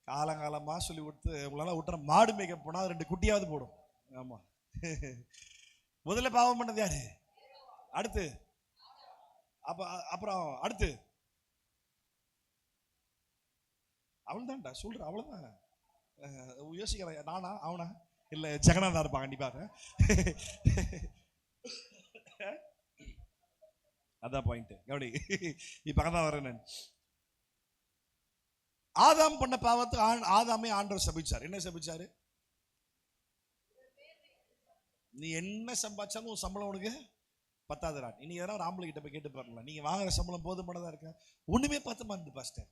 காலங்காலமா சொல்லி கொடுத்து உங்களால விட்டுற மாடு மேய்க்க போனா 2 குட்டியாவது போடும். ஆமா. முதல்ல பாவம் பண்ணது யாரு? அடுத்து அப்ப அப்புறம் அடுத்து அவள் தான்டா சொல்ற, அவ்வளவுதான். யோசிக்கிற நானா அவனா இல்ல ஜெகநாதா இருப்பான் கண்டிப்பாக. அதான் பாயிண்ட். கவனி, இப்ப அதான் வரேன் நான். ஆதாம் பண்ண பாவத்துக்கு ஆதாமே ஆண்டவர் சபிச்சார். என்ன சபிச்சாரு? நீ என்ன சம்பாதிச்சாலும் உன் சம்பளம் உனக்கு பத்தாதுடா. இன்னைக்கு எதனா ஒரு ஆம்பளை கிட்ட போய் கேட்டு பாருங்களா, நீங்க வாங்குற சம்பளம் போதுமானதா இருக்கா? ஒண்ணுமே பத்த மாட்டேங்குது பாஸ்டர்.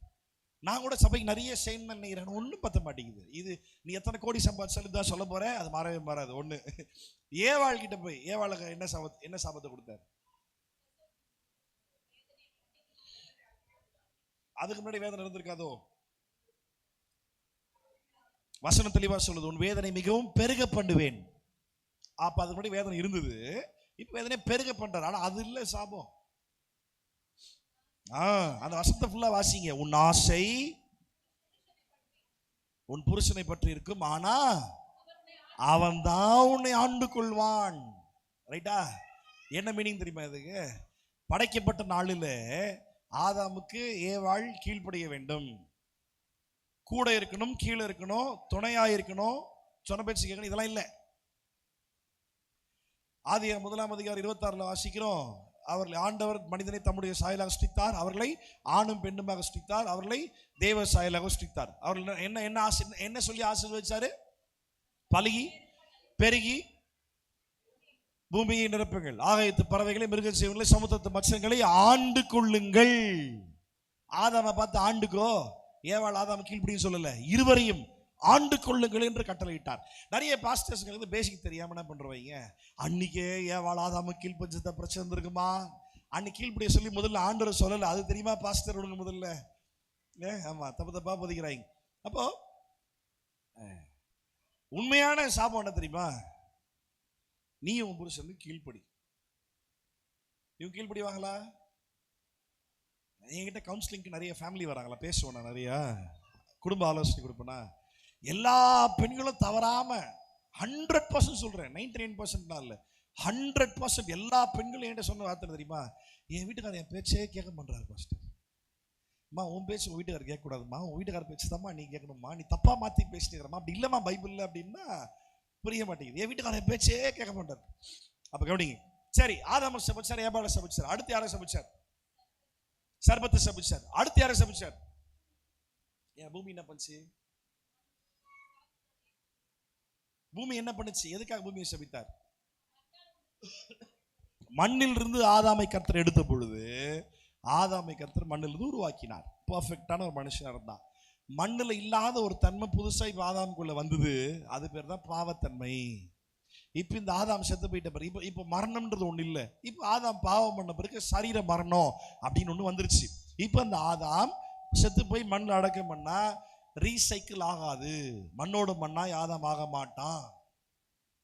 நான் கூட சபைக்கு நிறைய செய்யணும்னு நினைக்கிறேன், ஒன்றும் பத்த மாட்டேங்குது. இது நீ எத்தனை கோடி சம்பாதிச்சாலும் தான் சொல்ல போற, அது மாறவே மாறாது. ஒண்ணு, ஏவாள் கிட்ட போய் ஏவாளுக்கு என்ன சாபத்தை கொடுத்தாரு? அதுக்கு முன்னாடி வேதனை இருந்திருக்காதோ? வசனம் தெளிவா சொல்லுது, உன் வேதனை மிகவும் பெருக பண்ணுவேன். அப்ப அதுக்கு முன்னாடி வேதனை இருந்தது, இப்ப வேதனை பெருக பண்றாரு. ஆனா அது இல்ல சாபம். அந்த வசனத்தை ஃபுல்லா வாசிங்க. உன் ஆசை உன் புருஷனை பற்றி இருக்கும், ஆனா அவன் தான் உன்னை ஆண்டு கொள்வான். ரைட்டா? என்ன மீனிங் தெரியுமா இதுக்கு? படைக்கப்பட்ட நாளில் ஆதாமுக்கு ஏவாள் கீழ்ப்படிய வேண்டும், கூட இருக்கணும், கீழே இருக்கணும், துணையா இருக்கணும், சொன்ன பேச்சு கேட்கணும். இதெல்லாம் இல்லை. ஆதியாகமம் 1:26 வாசிக்கிறோம், அவர்களை ஆண்டவர் மனிதனை தம்முடைய சாயலாக சிருஷ்டித்தார், அவர்களை ஆணும் பெண்ணுமாக சிருஷ்டித்தார், அவர்களை தேவ சாயலாக சிருஷ்டித்தார். அவர்கள் என்ன சொல்லி ஆசீர்வதிச்சாரு? பலுகி பெருகி பூமியை நிரப்புங்கள், ஆகாயத்து பறவைகளை, மிருக ஜீவன்களை, சமுத்திரத்து மத்ஸ்யங்களை ஆண்டு கொள்ளுங்கள். ஆதாமை பார்த்து ஆண்டுக்கோ, ஏவாள் ஆதாம் கீழ்ப்படியும் சொல்லல, இருவரையும் ஆண்டு கொள்ளுங்கள் என்று கட்டளையிட்டார். நிறைய பாஸ்டர்ஸ்களுக்கு பேசிக் தெரியாம என்ன பண்றவங்க, அன்னைக்கே ஏவாள் ஆதாம கீழ்ப்பஞ்சத்தை பிரச்சனை இருந்திருக்குமா, அன்னைக்கு கீழ்ப்படிய சொல்லி முதல்ல ஆண்டவர் சொல்லல, அது தெரியுமா பாஸ்டர் உனக்கு முதல்ல? ஆமா, தப்பா பதிக்கிறாங்க. அப்போ உண்மையான சாபம் என்ன தெரியுமா? நீ உன் புருஷனுக்கு கீழ்ப்படி. இவங்க கீழ்ப்படிவாங்களா? என்கிட்ட கவுன்சிலிங்க்கு நிறைய ஃபேமிலி வராங்களா, பேசுவேன் நான், நிறைய குடும்ப ஆலோசனை கொடுப்பேனா. எல்லா பெண்களும் தவறாம 100% சொல்றேன், 99% இல்ல, 100% எல்லா பெண்களும் என்கிட்ட சொன்ன வார்த்தை தெரியுமா? என் வீட்டுக்காரர் என் பேச்சே கேட்க பண்றாரு பாஸ்டர். அம்மா, உன் பேச்சு உன் வீட்டுக்காரர் கேட்க கூடாதுமா, உன் வீட்டுக்காரர் பேச்சு தான்மா நீ கேட்கணுமா, நீ தப்பா மாத்தி பேசிட்டுக்கிறமா. அப்படி இல்லமா பைபிள்ல அப்படின்னா புரிய மாட்டேங்குது. என் வீட்டுக்காரர் பேச்சே கேட்க மாட்டார். அப்ப கவனிங்க. சரி, ஆதாம சபிச்சார், ஏபால சபிச்சார், அடுத்து யாரை சபிச்சார்? சர்பத்தை சபிச்சார். அடுத்து யாரை சபிச்சார்? ஏன் பூமி என்ன பண்ணுச்சு? பூமி என்ன பண்ணுச்சு? எதுக்காக பூமியை சபித்தார்? மண்ணில் இருந்து ஆதாமை கர்த்தர் எடுத்த பொழுது, ஆதாமை கர்த்தர் மண்ணில் இருந்து உருவாக்கினார். பர்ஃபெக்டான ஒரு மனுஷனா இருந்தான். மண்ணில் இல்லாத ஒரு தன்மை புதுசா இப்ப ஆதாமுக்குள்ள வந்தது, அது பேர் தான் பாவத்தன்மை. இப்ப இந்த ஆதாம் செத்து போயிட்ட பிறகு இப்ப மரணம்ன்றது ஒண்ணு இல்லை. இப்ப ஆதாம் பாவம் பண்ண பிறகு சரீர மரணம் அப்படின்னு ஒண்ணு வந்துருச்சு. இப்ப அந்த ஆதாம் செத்து போய் மண்ணில் அடக்கம் பண்ணா ரீசைக்கிள் ஆகாது, மண்ணோடு மண்ணாய் ஆதாம் ஆக மாட்டான்.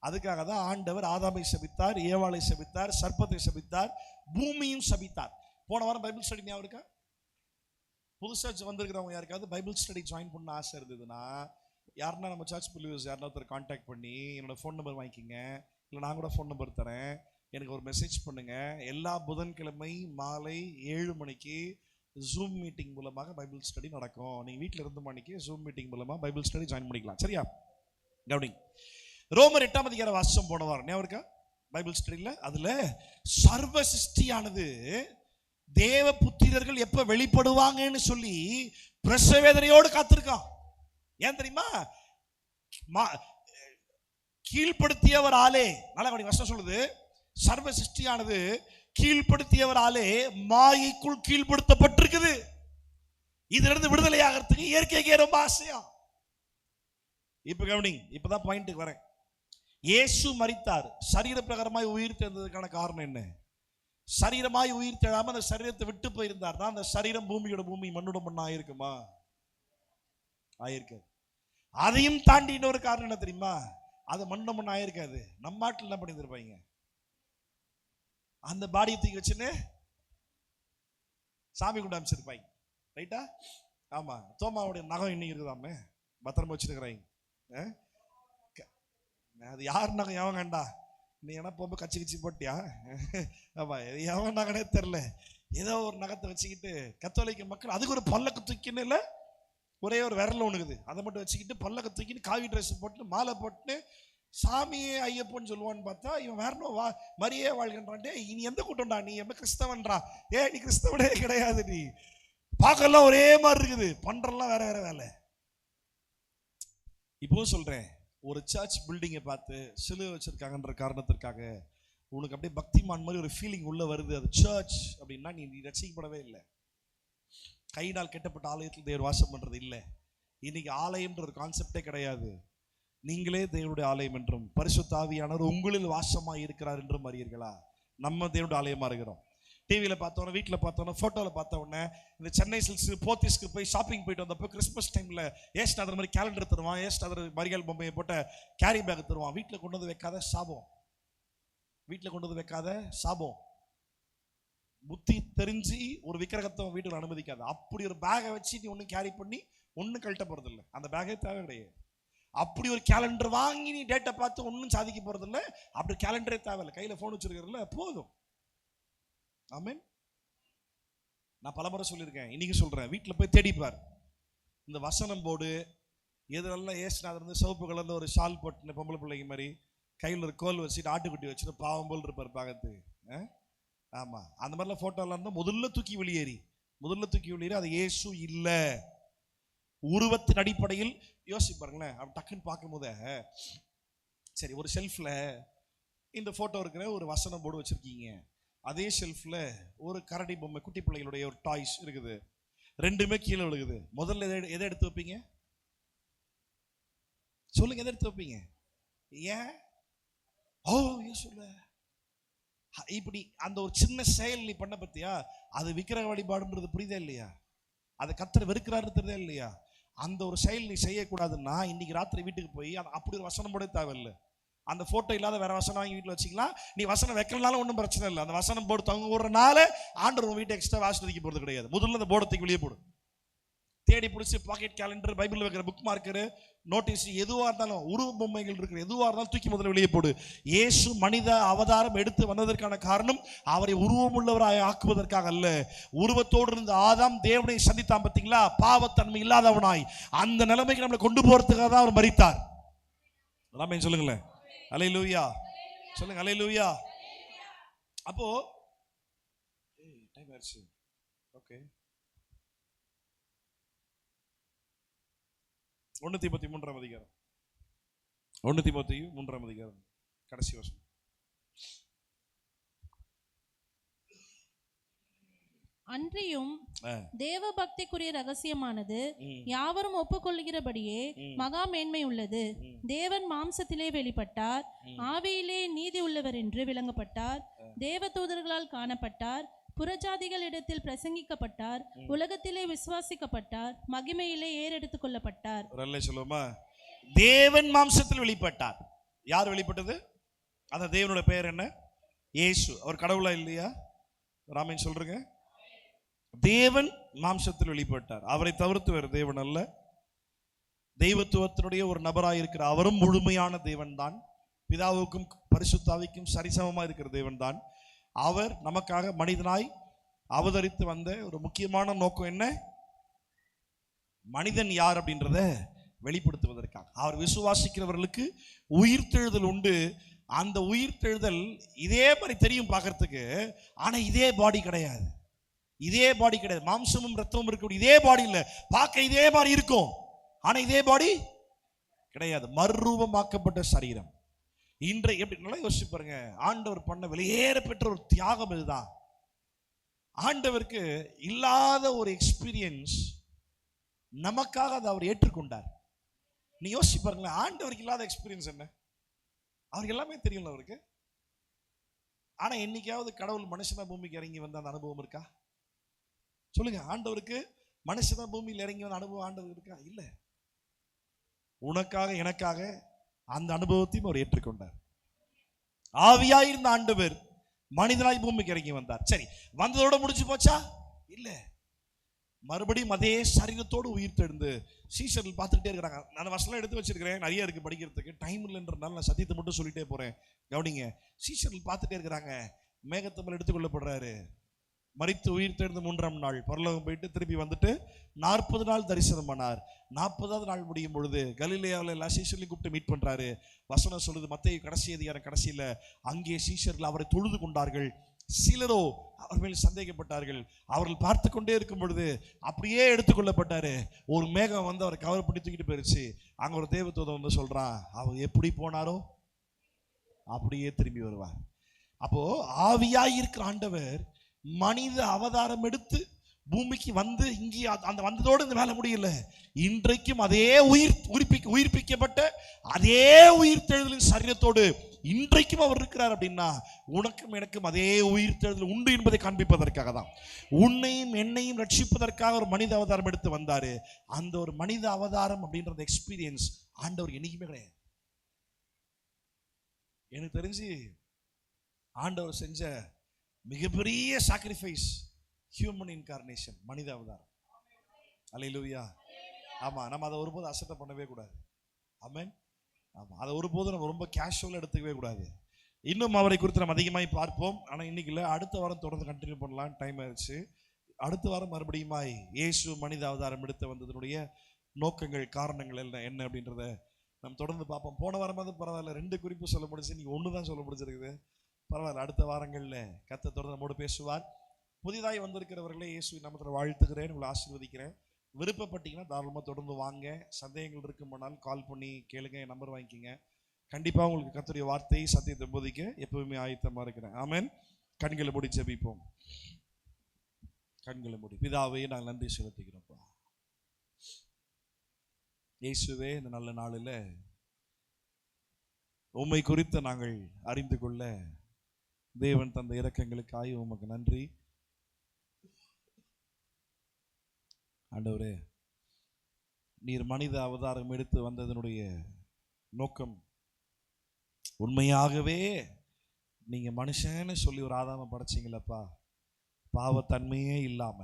அதுக்காக தான் ஆண்டவர் ஆதாமை சபித்தார், ஏவாளை சபித்தார், சர்ப்பத்தை சபித்தார், பூமியும் சபித்தார். போன வாரம் பைபிள் ஸ்டடி ஞாபகம் இருக்கா? புதுசா வந்திருக்கிறவங்க யாருக்காவது பைபிள் ஸ்டடி ஜாயின் பண்ண ஆசை இருந்ததுன்னா, யாருன்னா நம்ம சர்ச் பிலீவர்ஸ் யாருன்னா ஒருத்தர் கான்டாக்ட் பண்ணி என்னோட ஃபோன் நம்பர் வாங்கிக்கிங்க, இல்லை நான் கூட ஃபோன் நம்பர் தரேன், எனக்கு ஒரு மெசேஜ் பண்ணுங்க. எல்லா புதன்கிழமை மாலை 7 மணிக்கு ஜூம் மீட்டிங் மூலமாக பைபிள் ஸ்டடி நடக்கும். நீங்க வீட்டில் இருந்து மணிக்கு ஜூம் மீட்டிங் மூலமா பைபிள் ஸ்டடி ஜாயின் பண்ணிக்கலாம். சரியா? கவனிங். ரோமர் 8 வாசம் போன வாரம் ஞாபகம் இருக்கா? பைபிள் ஸ்டடியில் அதுல சர்வ சிருஷ்டியானது தேவ புத்திரர்கள் எப்ப வெளிப்படுவாங்கன்னு சொல்லி பிரசவேதனையோடு காத்திருக்கான். ஏன் தெரியுமா? கீழ்ப்படுத்தியவர் ஆலே, நல்ல வசனம் சொல்லுது, சர்வ சிருஷ்டியானது கீழ்ப்படுத்தியவராலே மாயைக்குள் கீழ்ப்படுத்தப்பட்டிருக்குது. இதுல இருந்து விடுதலை ஆகிறதுக்கு இயற்கைக்கே ரொம்ப ஆசையா. இப்ப கவனிங், இப்பதான் பாயிண்ட்டுக்கு வரேன். இயேசு மரித்தார், சரீர பிரகாரமாய் உயிர் தெழுந்ததுக்கான காரணம் என்ன? சரீரமாய் உயிர் தெழாம அந்த சரீரத்தை விட்டு போயிருந்தார், அந்த சரீரம் பூமியோட பூமி மண்ணோட மண்ணா ஆயிருக்குமா? ஆயிருக்காது. அதையும் தாண்டி இன்னொரு காரணம் என்ன தெரியுமா? அது மண்ணோட மண்ணா ஆயிருக்காது. நம்ம நாட்டில் என்ன பண்ணிருப்பாங்க, அந்த பாடியை தூக்கி வச்சுன்னு சாமி கொண்டு அமைச்சிருப்பாங்க. ரைட்டா? ஆமா, தோமாவுடைய நகம் இன்னைக்கு இருக்குதாமே, பத்திரமா வச்சுருக்கிறாங்க. அது யார் நகை எவங்கண்டா, நீ என்ன போகும்போது கச்சி கச்சி போட்டியா? ஆமா, எவன் நகனே தெரில, ஏதோ ஒரு நகத்தை வச்சுக்கிட்டு கத்தோலிக்க மக்கள் அதுக்கு ஒரு பல்லக்கு தூக்கின்னு இல்லை, ஒரே ஒரு விரல் ஒண்ணுக்குது, அதை மட்டும் வச்சுக்கிட்டு பல்லக்கு தூக்கின்னு காவி ட்ரெஸ் போட்டு மாலை போட்டு சாமியே ஐயப்பன்னு சொல்லுவான்னு பார்த்தா இவன் வேற மரியே வாழ்கின்றான்டே. இனி எந்த கூட்டம்டா, நீ எந்த கிறிஸ்தவன்றா? நீ கிறிஸ்தவனே கிடையாது, நீ பார்க்கலாம் ஒரே மாதிரி இருக்குது, பண்றலாம் வேற வேற வேலை. இப்போ சொல்றேன், ஒரு சர்ச் பில்டிங்கை பார்த்து சிலுவை வச்சிருக்காங்கன்ற காரணத்திற்காக உனக்கு அப்படியே பக்திமான் மாதிரி ஒரு ஃபீலிங் உள்ள வருது, அது சர்ச் அப்படின்னா நீ ரசிக்கப்படவே இல்லை. கையினால் கெட்டப்பட்ட ஆலயத்தில் தேவர் வாசம் பண்றது இல்லை. இன்னைக்கு ஆலயம்ன்ற ஒரு கான்செப்டே கிடையாது. நீங்களே தேவனுடைய ஆலயம் என்றும் பரிசுத்த ஆவியானவர் உங்களில் வாசமா இருக்கிறார் என்றும் அறியீர்களா? நம்ம தேவனுடைய ஆலயமா இருக்கிறோம். டிவியில் பார்த்தோன்னா, வீட்டில் பார்த்தோன்னா, ஃபோட்டோவில் பார்த்தோன்னே, இந்த சென்னை சில்க்ஸ் போத்தீஸ்க்கு போய் ஷாப்பிங் போயிட்டு வந்தப்போ கிறிஸ்மஸ் டைமில் ஏசுநாதர் மாதிரி கேலண்டர் தருவான், ஏசுநாதர் மரியாள் பொம்மையை போட்ட கேரி பேக் தருவான். வீட்டில் கொண்டு வந்து வைக்காத சாபம், வீட்டில் கொண்டு வந்து வைக்காத சாபம். புத்தி தெரிஞ்சு ஒரு விக்கிரகத்தை வீட்டில் அனுமதிக்காது. அப்படி ஒரு பேகை வச்சு நீ ஒன்றும் கேரி பண்ணி ஒன்றும் கழட்ட போகிறதில்ல, அந்த பேகே தேவை கிடையாது. அப்படி ஒரு கேலண்டர் வாங்கி நீ டேட்டை பார்த்து ஒன்றும் சாதிக்க போகிறதில்ல, அப்படி கேலண்டரே தேவையில்லை, கையில் ஃபோன் வச்சுருக்கிறதுல போதும். ஆமென். நான் பலமுறை சொல்லியிருக்கேன், இன்னைக்கு சொல்றேன், வீட்டில் போய் தேடிப்பார், இந்த வசனம் போர்டு எதுலாம் ஏசுநாதர் வந்து சிவப்பு கலர்ல ஒரு ஷால் போட்டு பொம்பளை பிள்ளைங்க மாதிரி கையில் ஒரு கோல் வச்சுட்டு ஆட்டுக்குட்டி வச்சுட்டு பாவம் போல் இருப்பார் பாகத்து. ஆமா, அந்த மாதிரிலாம் போட்டோலாம் இருந்தால் முதல்ல தூக்கி வெளியேறி அது இயேசு இல்லை. உருவத்தின் அடிப்படையில் யோசிப்பாருங்களேன். அப்படி டக்குன்னு பார்க்கும் போதே சரி, ஒரு ஷெல்ஃப்ல இந்த போட்டோ இருக்கிற ஒரு வசனம் போர்டு வச்சிருக்கீங்க, அதே ஷெல்ஃப்ல ஒரு கரடி பொம்மை குட்டி பிள்ளைகளுடைய ஒரு டாய்ஸ் இருக்குது, ரெண்டுமே கீழே விழுகுது. முதல்ல எதை எடுத்து வைப்பீங்க? சொல்லுங்க, எதை எடுத்து வைப்பீங்க? ஏன்? ஓ சொல்ல, இப்படி அந்த ஒரு சின்ன செயல் நீ பண்ண பத்தியா, அது விக்கிரக வழிபாடுன்றது புரியுதா இல்லையா? அதை கர்த்தர் வெறுக்கிறாரு தெரியுதா இல்லையா? அந்த ஒரு செயல் நீ செய்யக்கூடாதுன்னா இன்னைக்கு ராத்திரி வீட்டுக்கு போய் அப்படி ஒரு வசனம் போட தேவையில்லை. அந்த போட்டோ இல்லாத வேற வசனம் வாங்கி வீட்டில் வச்சுக்கலாம். நீ வசனம் வைக்கிறனால ஒன்றும் பிரச்சனை இல்லை. அந்த வசனம் போர்டு தவங்க விடுறனால ஆண்டவர் உன் வீட்டை எக்ஸ்ட்ரா வாசிக்க போறது கிடையாது. முதல்ல அந்த போர்டத்துக்கு வெளியே போடு. தேடி பிடிச்சி பாக்கெட் கேலண்டர், பைபிள் வைக்கிற புக் மார்க்கரு, நோட்டீஸ் எதுவாக இருந்தாலும், உருவ பொம்மைகள் இருக்கிற எதுவாக இருந்தாலும் தூக்கி முதல்ல வெளியே போடு. இயேசு மனித அவதாரம் எடுத்து வந்ததற்கான காரணம் அவரை உருவமுள்ளவராய் ஆக்குவதற்காக அல்ல. உருவத்தோடு இருந்த ஆதாம் தேவனை சந்தித்தான் பார்த்தீங்களா, பாவத்தன்மை இல்லாதவனாய். அந்த நிலைமைக்கு நம்மளை கொண்டு போறதுக்காக தான் அவர் மரித்தார். எல்லாமே சொல்லுங்களேன், அல்லேலூயா சொல்லுங்க, அல்லேலூயா. அப்போ டைம் ஆயிடுச்சு. ஓகே, 1 தீமோத்தேயு 3ஆம் அதிகாரம், 1 தீமோத்தேயு 3ஆம் அதிகாரம் கடைசி வசனம். அன்றியும் தேவ பக்திக்குரிய ரகசியமானது யாவரும் ஒப்புக்கொள்கிறபடியே மகா மேன்மை உள்ளது. தேவன் மாம்சத்திலே வெளிப்பட்டார், ஆவியிலே நீதி உள்ளவர் என்று விளங்கப்பட்டார், தேவ தூதர்களால் காணப்பட்டார், புறஜாதிகளிடத்தில் பிரசங்கிக்கப்பட்டார், உலகத்திலே விசுவாசிக்கப்பட்டார், மகிமையிலே ஏறெடுத்துக் கொள்ளப்பட்டார். சொல்லுமா, தேவன் மாம்சத்தில் வெளிப்பட்டார். யார் வெளிப்பட்டது? அந்த தேவனுடைய பெயர் என்ன? இயேசு. அவர் கடவுளா இல்லையா? ராமன் சொல்றீங்க. தேவன் மாம்சத்தில் வெளிப்பட்டார். அவரை தவிர்த்து வேறு தேவன் அல்ல. தெய்வத்துவத்தினுடைய ஒரு நபராக இருக்கிற அவரும் முழுமையான தேவன் தான். பிதாவுக்கும் பரிசுத்தாவிக்கும் சரிசமமாக இருக்கிற தேவன் தான். அவர் நமக்காக மனிதனாய் அவதரித்து வந்த ஒரு முக்கியமான நோக்கம் என்ன? மனிதன் யார் அப்படின்றத வெளிப்படுத்துவதற்காக. அவர் விசுவாசிக்கிறவர்களுக்கு உயிர்த்தெழுதல் உண்டு. அந்த உயிர்த்தெழுதல் இதே மாதிரி தெரியும் பார்க்கறதுக்கு, ஆனா இதே பாடி கிடையாது. இதே பாடி கிடையாது. மாம்சமும் ரத்தமும் இருக்கக்கூடிய இதே பாடி இல்லை, பார்க்க இதே மாதிரி இருக்கும், ஆனா இதே பாடி கிடையாது. மறுரூபமாக்கப்பட்ட சரீரம். இன்றைய எப்படி நல்லா யோசிச்சு பாருங்க, ஆண்டவர் பண்ண வெளியேற பெற்ற ஒரு தியாகம் இதுதான். ஆண்டவருக்கு இல்லாத ஒரு எக்ஸ்பீரியன்ஸ் நமக்காக அதை அவர் ஏற்றுக்கொண்டார். நீ யோசிச்சு பாருங்களேன், ஆண்டவருக்கு இல்லாத எக்ஸ்பீரியன்ஸ் என்ன? அவருக்கு எல்லாமே தெரியும் அவருக்கு. ஆனா என்னைக்காவது கடவுள் மனுஷனா பூமிக்கு இறங்கி வந்த அந்த அனுபவம் இருக்கா? சொல்லுங்க. ஆண்டவருக்கு மனுஷனா பூமியில் இறங்கி வந்த அனுபவம் ஆண்டவர் இருக்கா? இல்ல. உனக்காக எனக்காக அந்த அனுபவத்தையும் அவர் ஏற்றுக்கொண்டார். ஆவியாயிருந்த ஆண்டவர் மனிதனாய் பூமிக்கு இறங்கி வந்தார். சரி, வந்ததோட முடிஞ்சு போச்சா? இல்ல. மறுபடியும் அதே சரீரத்தோடு உயிர் தெழுந்து சீஷர்கள் பார்த்துக்கிட்டே இருக்கிறாங்க. நான் வசனம் எடுத்து வச்சிருக்கிறேன், நிறைய இருக்கு படிக்கிறதுக்கு, டைம் இல்லைன்றதுனால நான் சத்தியத்தை மட்டும் சொல்லிட்டே போறேன், கவனிங்க. சீஷர்கள் பார்த்துட்டே இருக்கிறாங்க. மேகத்து மேல் எடுத்துக்கொள்ளப்படுறாரு, மரித்து உயிர் தெழுந்து 3ஆம் நாள் பரலோகம் போயிட்டு திருப்பி வந்துட்டு 40 நாள் தரிசனம் பண்ணார். 40வது நாள் முடியும் பொழுது கலிலேயாவில் எல்லா சீஷர்களையும் கூப்பிட்டு மீட் பண்றாரு. வசனம் சொல்லுது, மத்தேயு கடைசி அதிகாரம் கடைசியில, அங்கே சீஷர்கள் அவரை தொழுது கொண்டார்கள், சிலரோ அவர் மேல் சந்தேகப்பட்டார்கள். அவர்கள் பார்த்து கொண்டே இருக்கும் பொழுது அப்படியே எடுத்துக்கொள்ளப்பட்டாரு. ஒரு மேகம் வந்து அவரை கவர் பண்ணி தூக்கிட்டு போயிருச்சு. அங்க ஒரு தேவதூதன் வந்து சொல்றான், அவர் எப்படி போனாரோ அப்படியே திரும்பி வருவார். அப்போ ஆவியாய் இருக்கிற ஆண்டவர் மனித அவதாரம் எடுத்து பூமிக்கு வந்து இங்கே அந்த வந்ததோடு இந்த வேலை முடியல. இன்றைக்கும் அதே உயிர்ப்பிக்கப்பட்ட அதே உயிர்த்தெழுதலின் சரீரத்தோடு இன்றைக்கும் அவர் இருக்கிறார். அப்படின்னா உனக்கும் எனக்கும் அதே உயிர்த்தெழுதல் உண்டு என்பதை காண்பிப்பதற்காக தான், உன்னையும் என்னையும் ரட்சிப்பதற்காக ஒரு மனித அவதாரம் எடுத்து வந்தாரு. அந்த ஒரு மனித அவதாரம் அப்படின்ற எக்ஸ்பீரியன்ஸ் ஆண்டவர் என்னைக்குமே கிடையாது. எனக்கு தெரிஞ்சு ஆண்டவர் செஞ்ச மிகப்பெரிய சாக்ரிஃபைஸ் ஹியூமன் இன்கார்னேஷன், மனித அவதாரம். அல்லேலூயா. ஆமா, நம்ம அதை ஒருபோது அசட்டை பண்ணவே கூடாது. ஆமென். ஆமா, அதை ஒருபோது நம்ம ரொம்ப கேஷுவலாக எடுத்துக்கவே கூடாது. இன்னும் அவரை குறித்து நம்ம அதிகமாய் பார்ப்போம். ஆனால் இன்னைக்கு இல்லை, அடுத்த வாரம் தொடர்ந்து கண்டினியூ பண்ணலாம், டைம் ஆயிடுச்சு. அடுத்த வாரம் மறுபடியுமாய் இயேசு மனித அவதாரம் எடுத்து வந்ததனுடைய நோக்கங்கள், காரணங்கள் என்ன அப்படின்றத நம்ம தொடர்ந்து பார்ப்போம். போன வாரமாவது பரவாயில்ல, 2 குறிப்பு சொல்ல முடிச்சு, நீங்கள் 1 தான் சொல்ல முடிச்சிருக்குது. பரவாயில்ல, அடுத்த வாரங்களில் கர்த்தர் தொடர்ந்து நம்மோடு பேசுவார். புதிதாய் வந்திருக்கிறவர்களே இயேசுவின் நாமத்தில் வாழ்த்துக்கிறேன், உங்களை ஆசீர்வதிக்கிறேன். விருப்பப்பட்டீங்கன்னா தாராளமாக தொடர்ந்து வாங்க. சந்தேகங்கள் இருக்குமானால் கால் பண்ணி கேளுங்க, என் நம்பர் வாங்கிக்கிங்க. கண்டிப்பாக உங்களுக்கு கர்த்தருடைய வார்த்தை சத்தியத்தை போதிக்க எப்பவுமே ஆயத்தமாக இருக்கிறேன். ஆமென். கண்களை மூடி ஜெபிப்போம். கண்களை மூடி. பிதாவே, நாங்கள் நன்றி செலுத்துகிறோம்ப்பா. இயேசுவே, இந்த நல்ல நாளில் உம்மை குறித்து நாங்கள் அறிந்து கொள்ள தேவன் தந்த இரக்கங்களுக்காய் உமக்கு நன்றி. ஆண்டவரே, நீர் மனித அவதாரம் எடுத்து வந்ததனுடைய நோக்கம் உண்மையாகவே நீங்க மனுஷன்னு சொல்லி ஒரு ஆதாம படைச்சிங்களப்பா, பாவத்தன்மையே இல்லாம,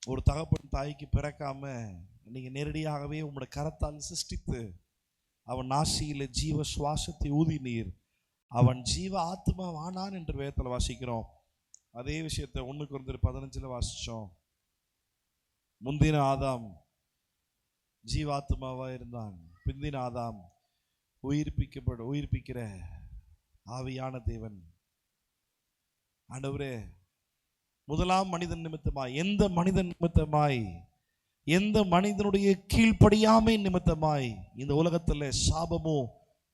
ஒரு தகப்பன் தாய்க்கு பிறக்காம நீங்க நேரடியாகவே உங்களோட கரத்தால் சிருஷ்டித்து அவன் நாசியில ஜீவ சுவாசத்தை ஊதி நீர் அவன் ஜீவ ஆத்மா வானான் என்று வேதத்தில் வாசிக்கிறோம். அதே விஷயத்தை 1 கொரிந்தியர் 15 வாசிச்சோம். முந்தின ஆதாம் ஜீவாத்மாவா இருந்தான், பிந்தின ஆதாம் உயிர்ப்பிக்கிற ஆவியான தேவன். ஆண்டவரே, முதலாம் மனிதன் நிமித்தமாய், எந்த மனிதன் நிமித்தமாய், எந்த மனிதனுடைய கீழ்ப்படியாமை நிமித்தமாய் இந்த உலகத்துல சாபமோ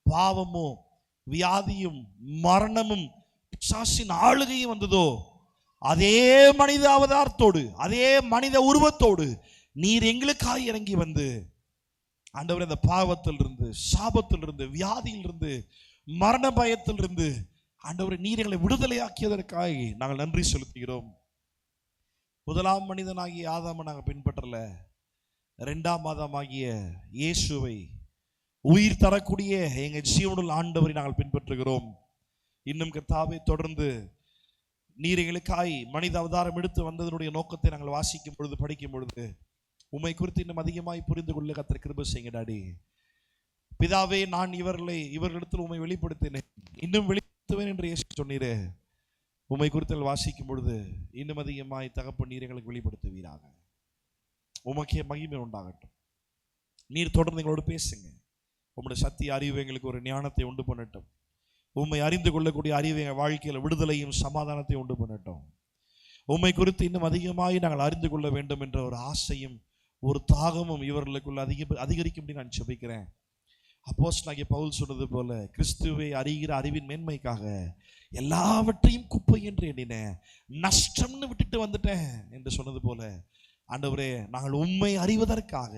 பாவமோ வியாதியும் மரணமும் பிசாசின் ஆளுகையும் வந்ததோ, அதே மனித அவதாரத்தோடு அதே மனித உருவத்தோடு நீர் எங்களுக்காக இறங்கி வந்து ஆண்டவரே, அந்த பாவத்திலிருந்து, சாபத்திலிருந்து, வியாதியிலிருந்து, மரண பயத்திலிருந்து ஆண்டவரே நீர் எங்களை விடுதலையாக்கியதற்காக நாங்கள் நன்றி செலுத்துகிறோம். முதலாம் மனிதனாகிய ஆதாமை நாங்கள் பின்பற்றல, 2ஆம் ஆதாமாகிய இயேசுவை, உயிர் தரக்கூடிய எங்கள் ஜீவனுள்ள ஆண்டவரை நாங்கள் பின்பற்றுகிறோம். இன்னும் கர்த்தாவே, தொடர்ந்து நீர் எங்களுக்காய் மனித அவதாரம் எடுத்து வந்ததனுடைய நோக்கத்தை நாங்கள் வாசிக்கும் பொழுது, படிக்கும் பொழுது உம்மை குறித்து இன்னும் அதிகமாய் புரிந்து கொள்ள கர்த்தர் கிருபை செய்யுங்க டாடி. பிதாவே, நான் இவர்களிடத்தில் உம்மை வெளிப்படுத்தினேன், இன்னும் வெளிப்படுத்துவேன் என்று இயேசு சொன்னீரே. உம்மை குறித்து வாசிக்கும் பொழுது இன்னும் அதிகமாய் தகப்பன் நீர் எங்களுக்கு வெளிப்படுத்துவீராக. உமக்கே மகிமை உண்டாகட்டும். நீர் தொடர்ந்து எங்களோடு பேசுங்க. உம்முடைய சத்திய அறிவு எங்களுக்கு ஒரு ஞானத்தை உண்டு பண்ணட்டும். உம்மை அறிந்து கொள்ளக்கூடிய அறிவு எங்கள் வாழ்க்கையில் விடுதலையும் சமாதானத்தையும் உண்டு பண்ணட்டும். உம்மை குறித்து இன்னும் அதிகமாய் நாங்கள் அறிந்து கொள்ள வேண்டும் என்ற ஒரு ஆசையும் ஒரு தாகமும் இவர்களுக்குள்ள அதிகரிக்கும் நான் ஜெபிக்கிறேன். அப்போஸ்தலனாகிய பவுல் சொன்னது போல, கிறிஸ்துவை அறிகிற அறிவின் மேன்மைக்காக எல்லாவற்றையும் குப்பை என்று எண்ணினேன், நஷ்டம்னு விட்டுட்டு வந்துட்டேன் என்று சொன்னது போல, ஆண்டவரே, நாங்கள் உம்மை அறிவதற்காக,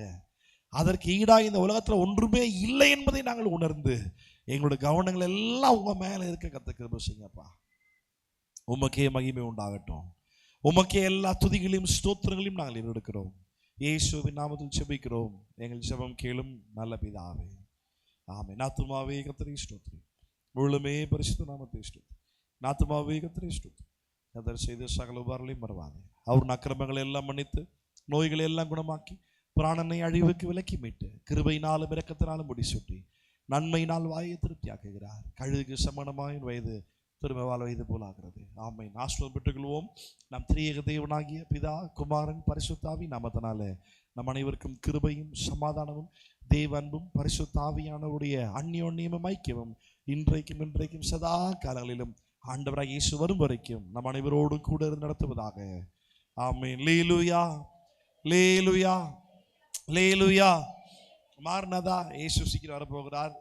அதற்கு ஈடாக இந்த உலகத்தில் ஒன்றுமே இல்லை என்பதை நாங்கள் உணர்ந்து எங்களுடைய கவனங்கள் எல்லாம் உங்க மேல இருக்க கர்த்தர் கிருபை செய்யுங்கப்பா. உமக்கே மகிமை உண்டாகட்டும். உமக்கே எல்லா துதிகளையும் ஸ்தோத்திரங்களையும் நாங்கள் எடுக்கிறோம். இயேசுவின் நாமத்தில் ஜெபிக்கிறோம். எங்கள் ஜெபம் கேளும் நல்ல பிதாவே, ஆமென். ஆத்துமாவே கர்த்தரை ஸ்தோத்திரி, முழுமே பரிசுத்த நாமத்தை ஸ்தோத்திரி. ஆத்துமாவே கர்த்தரை ஸ்தோத்திரி. கர்த்தர் செய்த சகல உபகாரங்களையும் மறவாதே. அவர் அக்கிரமங்களை எல்லாம் மன்னித்து நோய்களை எல்லாம் குணமாக்கி பிராணனை அழிவுக்கு விலக்கி மீட்டு கிருபையினாலும் இரக்கத்தினாலும் முடிசூட்டி நன்மையினால் வாயை திருப்தியாக்குகிறார். கழுகுக்கு சமானமாய் வயது திரும்ப வாழ வயது போலாகிறது. ஆமென். ஆசீர்வாதம் பெற்றுக்கொள்வோம். நம் திரியேக தேவனாகிய பிதா குமாரன் பரிசுத்தாவி நாமத்தினால நம் அனைவருக்கும் கிருபையும் சமாதானமும் தேவ அன்பும் பரிசுத்தாவியானவருடைய அந்யோன்யமும் ஐக்கியமும் இன்றைக்கும் சதா காலங்களிலும் ஆண்டவராக இயேசு வரும் வரைக்கும் நம் அனைவரோடும் கூட இருந்து நடத்துவதாக. ஆமென். அல்லேலூயா, அல்லேலூயா, அல்லேலூயா. மார்னதா, இயேசு சீக்கிரம் வரப்போகிறார்.